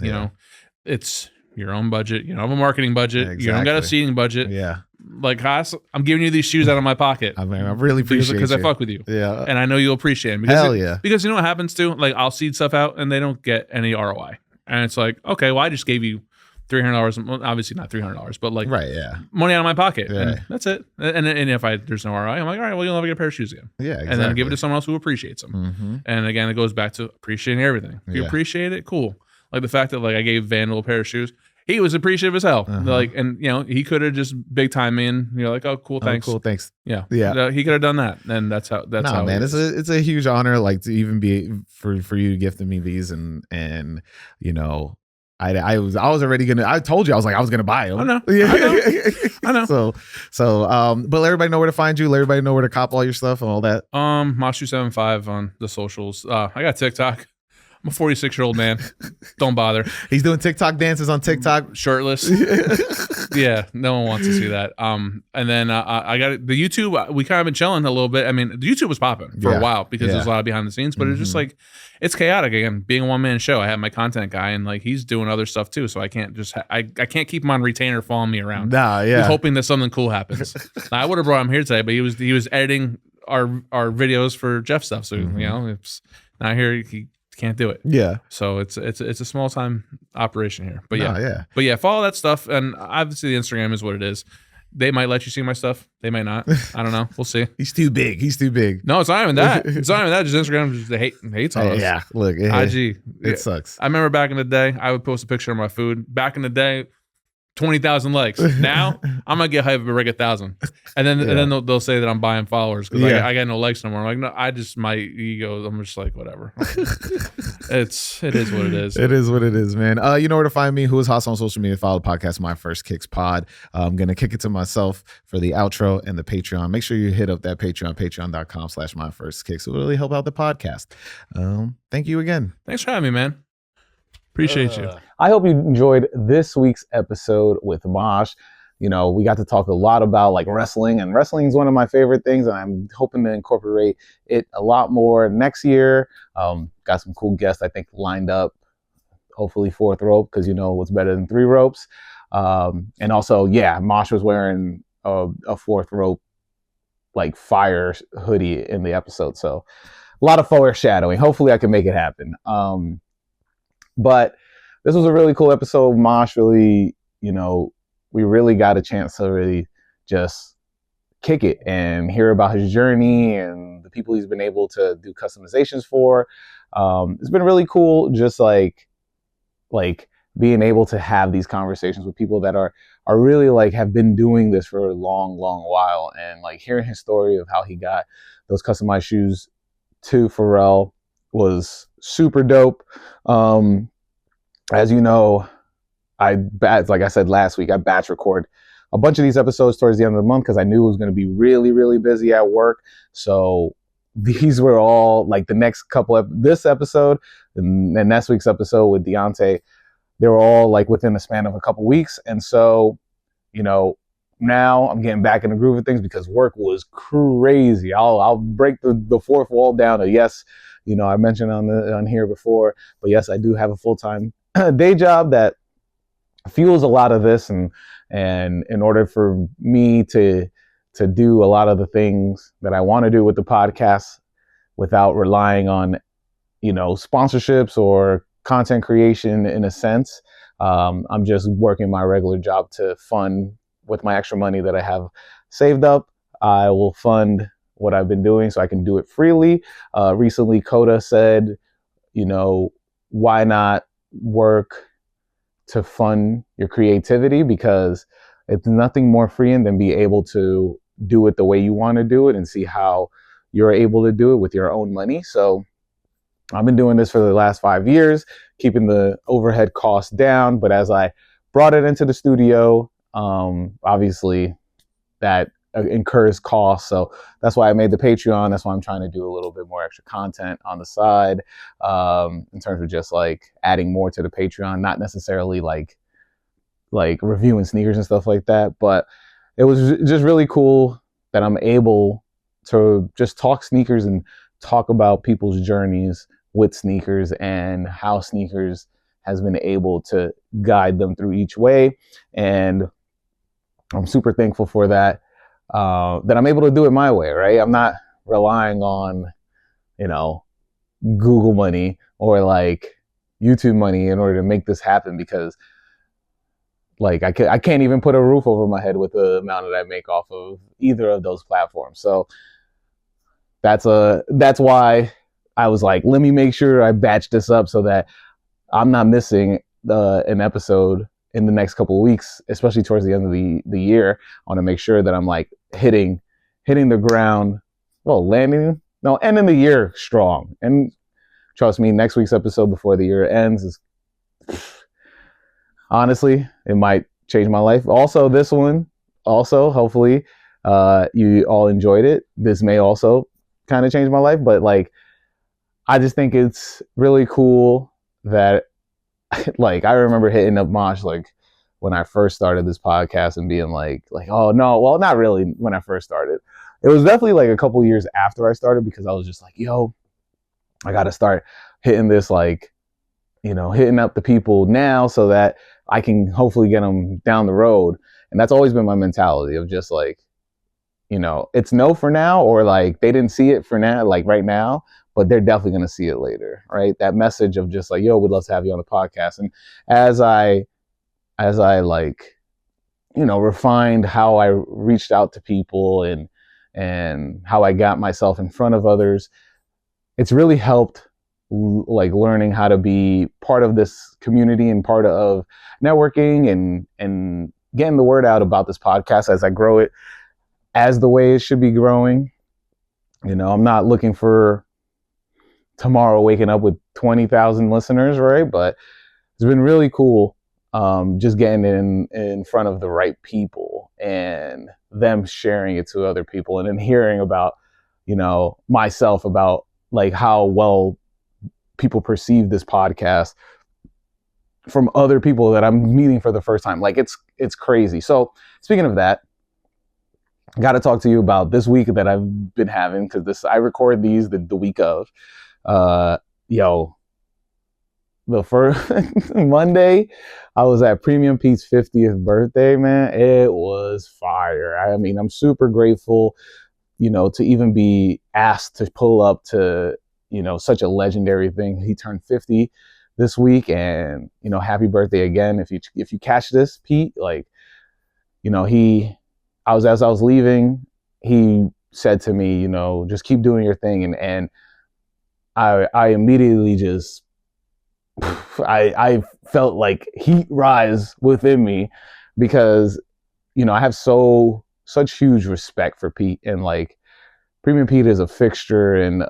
it's your own budget. You don't have a marketing budget. Exactly. You don't got a seating budget. Yeah. Like, Haas, I'm giving you these shoes out of my pocket. I mean, I really appreciate because you. I fuck with you. Yeah. And I know you'll appreciate it. Because Hell yeah. Because you know what happens too? Like, I'll seed stuff out and they don't get any ROI. And it's like, okay, well, I just gave you $300. Well, obviously not $300, but like money out of my pocket. Yeah. And that's it. And if there's no ROI, I'm like, all right, well, you'll never get a pair of shoes again. Yeah, exactly. And then give it to someone else who appreciates them. And again, it goes back to appreciating everything. If you appreciate it, cool. Like the fact that like I gave Vandal a pair of shoes. he was appreciative as hell. Like, and he could have just big time me, and you're like, oh, cool, thanks. Oh, cool, thanks. Yeah. Yeah. He could have done that. And that's how, man, it's a huge honor, like, to even be for you gifting me these, and I was already gonna. I told you I was gonna buy them. I know. I know. So, but let everybody know where to find you. Let everybody know where to cop all your stuff and all that. Mashu75 on the socials. I got TikTok. I'm a 46-year-old man. Don't bother. He's doing TikTok dances on TikTok, shirtless. Yeah, no one wants to see that. And then I got the YouTube. We kind of been chilling a little bit. I mean, the YouTube was popping for a while because there's a lot of behind the scenes, but it's just like, it's chaotic again. Being a one-man show, I have my content guy, and like he's doing other stuff too, so I can't just I can't keep him on retainer following me around. Hoping that something cool happens. I would have brought him here today, but he was editing our videos for Jeff stuff, so it's not here. He can't do it. Yeah. So it's a small time operation here. But But yeah, follow that stuff, and obviously the Instagram is what it is. They might let you see my stuff. They might not. I don't know. We'll see. He's too big. No, it's not even that. It's not even that. Just Instagram just hates on us. Yeah. Look, IG. It sucks. I remember back in the day, I would post a picture of my food. Back in the day, 20,000 likes. Now I'm gonna get hype if I break 1,000, and then they'll say that I'm buying followers because I got no likes no more. I'm like, no, I just, my ego. I'm just like, whatever. It is what it is. It is what it is, man. You know where to find me. Who is Hoss on social media? Follow the podcast, My First Kicks Pod. I'm gonna kick it to myself for the outro and the Patreon. Make sure you hit up that Patreon, patreon.com/myfirstkicks. It will really help out the podcast. Thank you again. Thanks for having me, man. Appreciate you. I hope you enjoyed this week's episode with Mache. We got to talk a lot about like wrestling, and wrestling is one of my favorite things, and I'm hoping to incorporate it a lot more next year. Got some cool guests, I think, lined up. Hopefully 4th rope, because what's better than 3 ropes. And also, Mache was wearing a 4th rope like fire hoodie in the episode, so a lot of foreshadowing. Hopefully I can make it happen. But this was a really cool episode. Mache really, we really got a chance to really just kick it and hear about his journey and the people he's been able to do customizations for. It's been really cool, just like being able to have these conversations with people that are really like have been doing this for a long while, and like hearing his story of how he got those customized shoes to Pharrell was super dope. As you know, like I said last week, I batch record a bunch of these episodes towards the end of the month because I knew it was going to be really busy at work. So these were all like the next couple of this episode and next week's episode with Deontay. They were all like within the span of a couple weeks. And so, now I'm getting back in the groove of things because work was crazy. I'll break the fourth wall down to yes. I mentioned on here before, but yes, I do have a full-time day job that fuels a lot of this, and in order for me to do a lot of the things that I want to do with the podcast without relying on sponsorships or content creation in a sense, I'm just working my regular job to fund with my extra money that I have saved up. I will fund what I've been doing so I can do it freely. Recently Coda said, why not work to fund your creativity, because it's nothing more freeing than be able to do it the way you want to do it and see how you're able to do it with your own money. So I've been doing this for the last 5 years, keeping the overhead costs down. But as I brought it into the studio, obviously that incurs costs. So that's why I made the Patreon. That's why I'm trying to do a little bit more extra content on the side, in terms of just like adding more to the Patreon, not necessarily like reviewing sneakers and stuff like that. But it was just really cool that I'm able to just talk sneakers and talk about people's journeys with sneakers and how sneakers has been able to guide them through each way. And I'm super thankful for that. That I'm able to do it my way, right? I'm not relying on, Google money or like YouTube money in order to make this happen, because like I can't even put a roof over my head with the amount that I make off of either of those platforms. So that's why I was like, let me make sure I batch this up so that I'm not missing an episode in the next couple of weeks, especially towards the end of the year, I want to make sure that I'm like hitting the ground, ending the year strong. And trust me, next week's episode before the year ends is honestly, it might change my life. Also, this one, hopefully, you all enjoyed it. This may also kind of change my life, but like, I just think it's really cool that, like, I remember hitting up Mosh like when I first started this podcast and being like, oh no, well, not really when I first started. It was definitely like a couple years after I started, because I was just like, yo, I got to start hitting this, like, hitting up the people now so that I can hopefully get them down the road. And that's always been my mentality of just like, it's no for now, or like they didn't see it for now, like right now, but they're definitely going to see it later, right? That message of just like, yo, we'd love to have you on the podcast. And as I like, refined how I reached out to people and how I got myself in front of others, it's really helped like learning how to be part of this community and part of networking and getting the word out about this podcast as I grow it as the way it should be growing. I'm not looking for tomorrow waking up with 20,000 listeners, right? But it's been really cool just getting in front of the right people and them sharing it to other people, and then hearing about, myself, about like how well people perceive this podcast from other people that I'm meeting for the first time. Like it's crazy. So speaking of that, I got to talk to you about this week that I've been having, because I record these the week of. The first Monday, I was at Premium Pete's 50th birthday, man. It was fire. I mean, I'm super grateful, to even be asked to pull up to, such a legendary thing. He turned 50 this week, and, happy birthday again. If you catch this, Pete, like, as I was leaving, he said to me, just keep doing your thing. And I immediately just, I felt like heat rise within me, because, I have such huge respect for Pete, and like Premium Pete is a fixture, and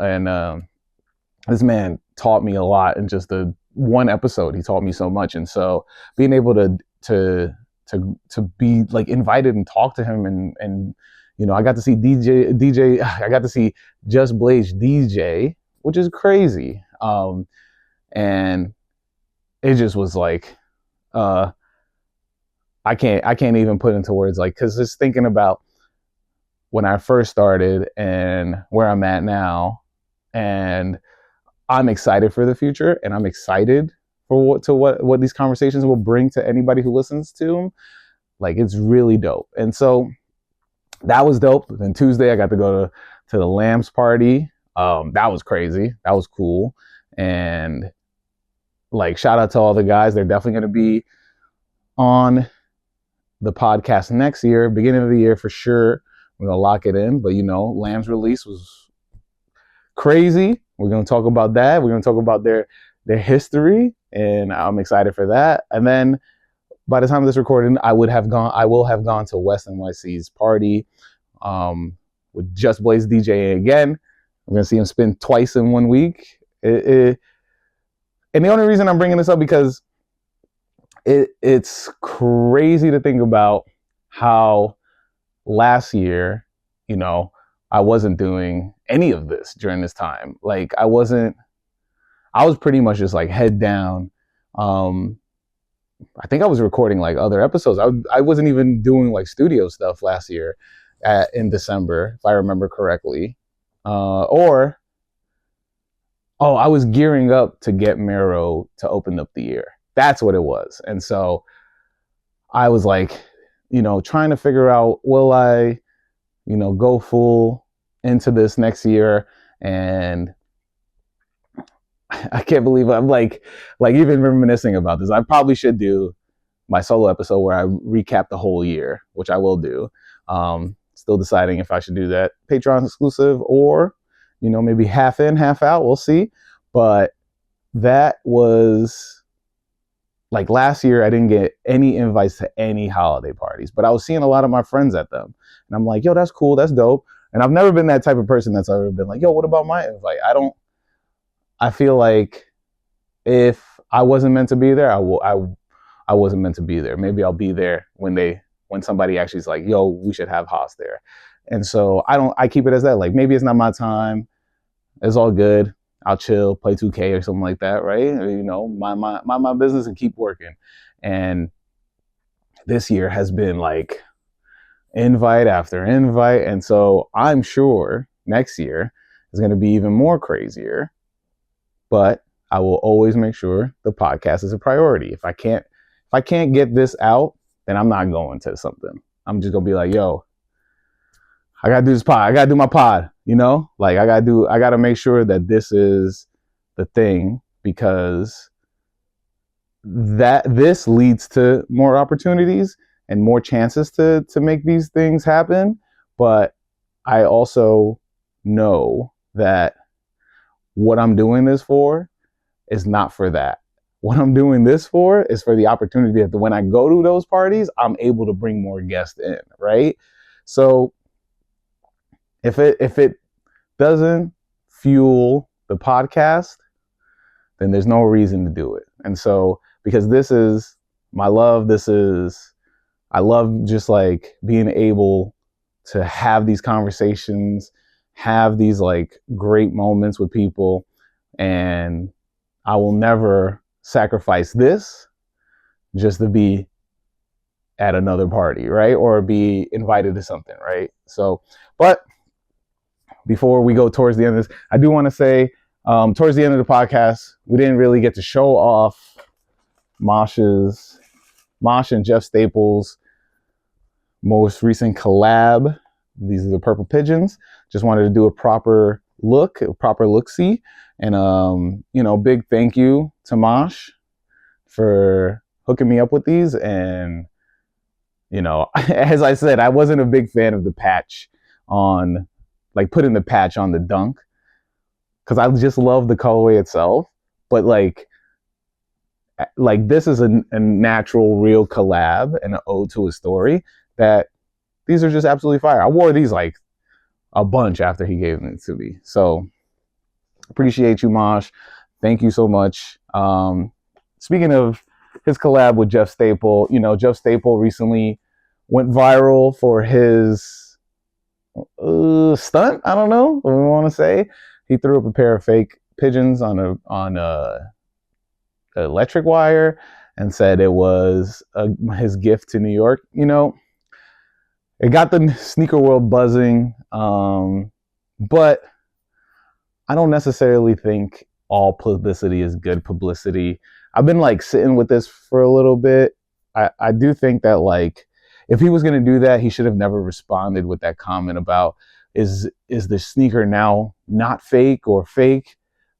this man taught me a lot in just the one episode. He taught me so much. And so being able to be like invited and talk to him, and I got to see DJ I got to see Just Blaze DJ, which is crazy. And it just was like, I can't even put into words, like, because just thinking about when I first started and where I'm at now, and I'm excited for the future, and I'm excited for what these conversations will bring to anybody who listens to them. Like, it's really dope. And so that was dope. Then Tuesday, I got to go to the Lambs party. That was crazy. That was cool. And like, shout out to all the guys. They're definitely going to be on the podcast next year, beginning of the year for sure. We're going to lock it in. But, Lambs release was crazy. We're going to talk about that. We're going to talk about their history, and I'm excited for that. And then by the time of this recording, I will have gone to West NYC's party with Just Blaze DJing again. I'm going to see him spin twice in 1 week. And the only reason I'm bringing this up, because it's crazy to think about how last year, I wasn't doing any of this during this time. Like, I was pretty much just like head down. I think I was recording like other episodes. I wasn't even doing like studio stuff last year in December, if I remember correctly. I was gearing up to get Mero to open up the year. That's what it was. And so I was like, trying to figure out, will I, go full into this next year? And I can't believe I'm like even reminiscing about this. I probably should do my solo episode where I recap the whole year, which I will do. Still deciding if I should do that Patreon exclusive or, maybe half in, half out. We'll see. But that was like last year, I didn't get any invites to any holiday parties, but I was seeing a lot of my friends at them. And I'm like, yo, that's cool. That's dope. And I've never been that type of person that's ever been like, yo, what about my invite? I feel like if I wasn't meant to be there, I wasn't meant to be there. Maybe I'll be there when somebody actually is like, yo, we should have Haas there. And so I keep it as that. Like, maybe it's not my time. It's all good. I'll chill, play 2K or something like that, right? You know, mind my business and keep working. And this year has been like invite after invite. And so I'm sure next year is going to be even more crazier. But I will always make sure the podcast is a priority. If I can't get this out, then I'm not going to something. I'm just gonna be like, yo, I gotta do this pod. I gotta do my pod. You know, like I gotta make sure that this is the thing, because this leads to more opportunities and more chances to make these things happen. But I also know that what I'm doing this for is not for that. What I'm doing this for is for the opportunity that when I go to those parties, I'm able to bring more guests in, right? So if it doesn't fuel the podcast, then there's no reason to do it. And so, because this is my love, I love just like being able to have these conversations, have these like great moments with people, and I will never sacrifice this just to be at another party, right? Or be invited to something, right? So, but before we go towards the end of this, I do want to say, towards the end of the podcast, we didn't really get to show off Mosh and Jeff Staples' most recent collab. These are the Purple Pigeons. Just wanted to do a proper look-see. And, big thank you to Mosh for hooking me up with these. And, as I said, I wasn't a big fan of the patch on, like putting the patch on the dunk, because I just love the colorway itself. But like this is a natural, real collab and an ode to a story that these are just absolutely fire. I wore these like a bunch after he gave them to me. So appreciate you, Mosh. Thank you so much. Speaking of his collab with Jeff Staple, Jeff Staple recently went viral for his stunt. I don't know what we want to say. He threw up a pair of fake pigeons on a electric wire and said it was his gift to New York. It got the sneaker world buzzing, but I don't necessarily think all publicity is good publicity. I've been like sitting with this for a little bit. I do think that like if he was going to do that, he should have never responded with that comment about is the sneaker now not fake or fake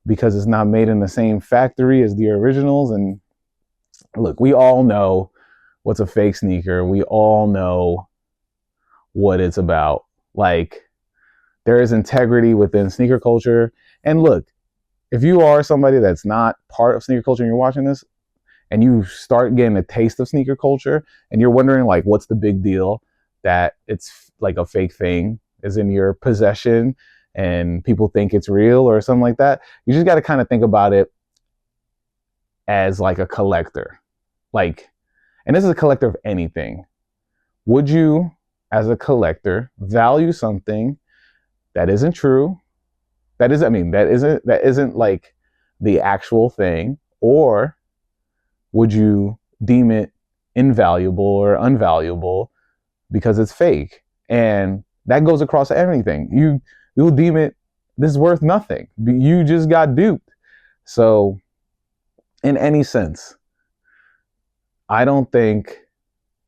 because it's not made in the same factory as the originals. And look, we all know what's a fake sneaker. We all know what it's about. Like, there is integrity within sneaker culture. And look, if you are somebody that's not part of sneaker culture and you're watching this and you start getting a taste of sneaker culture and you're wondering like, what's the big deal that it's like a fake thing is in your possession and people think it's real or something like that, you just got to kind of think about it as like a collector. Like, and this is a collector of anything. Would you, as a collector, value something that isn't true? That isn't like the actual thing, or would you deem it invaluable or unvaluable because it's fake? And that goes across everything. You'll deem it, this is worth nothing. You just got duped. So, in any sense, I don't think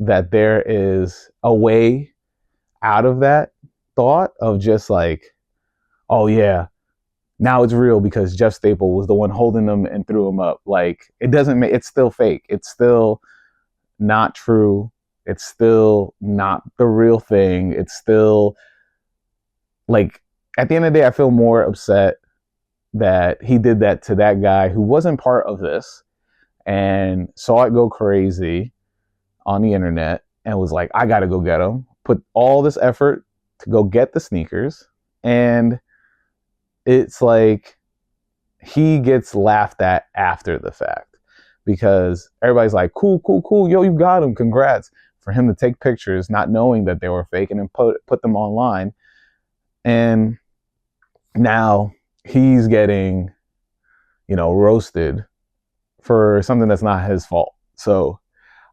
that there is a way out of that thought of just like, oh yeah, now it's real because Jeff Staple was the one holding them and threw them up. Like, it's still fake. It's still not true. It's still not the real thing. It's still like, at the end of the day, I feel more upset that he did that to that guy who wasn't part of this and saw it go crazy on the internet and was like, I got to go get them. Put all this effort to go get the sneakers. And it's like he gets laughed at after the fact because everybody's like, cool. Yo, you got them. Congrats. For him to take pictures, not knowing that they were fake, and then put them online. And now he's getting, roasted for something that's not his fault. So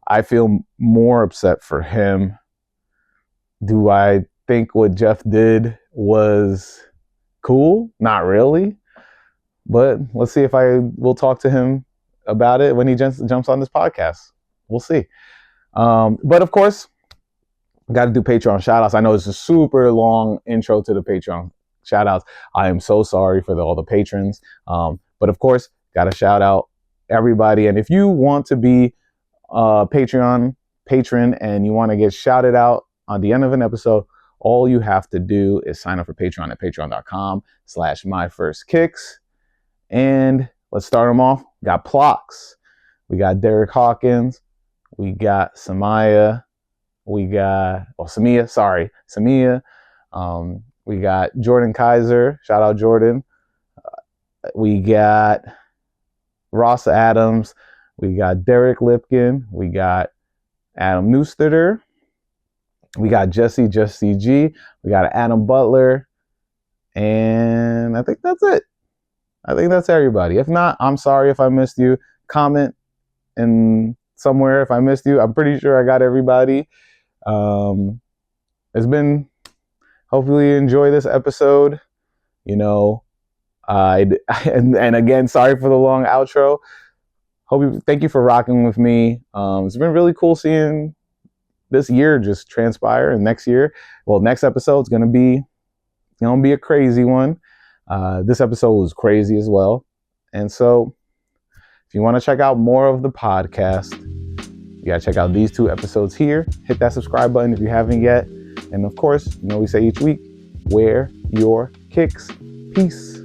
I feel more upset for him. Do I think what Jeff did was cool? Not really. But let's see if I will talk to him about it when he jumps on this podcast. We'll see. But of course, got to do Patreon shout outs. I know it's a super long intro to the Patreon shout outs. I am so sorry for all the patrons. But of course, got to shout out everybody. And if you want to be a Patreon patron and you want to get shouted out on the end of an episode, all you have to do is sign up for Patreon at patreon.com/myfirstkicks. And let's start them off. Got Plox. We got Derek Hawkins. We got Samia. Samia. We got Jordan Kaiser. Shout out Jordan. We got Ross Adams. We got Derek Lipkin. We got Adam Newstetter. We got Jesse G. We got Adam Butler. And I think that's it. I think that's everybody. If not, I'm sorry if I missed you. Comment in somewhere if I missed you. I'm pretty sure I got everybody. It's been, hopefully you enjoy this episode. And again, sorry for the long outro. Thank you for rocking with me. It's been really cool seeing this year just transpire, and next episode is gonna be a crazy one. This episode was crazy as well. And so if you want to check out more of the podcast, you got to check out these 2 episodes here. Hit that subscribe button if you haven't yet. And of course, we say each week, wear your kicks. Peace.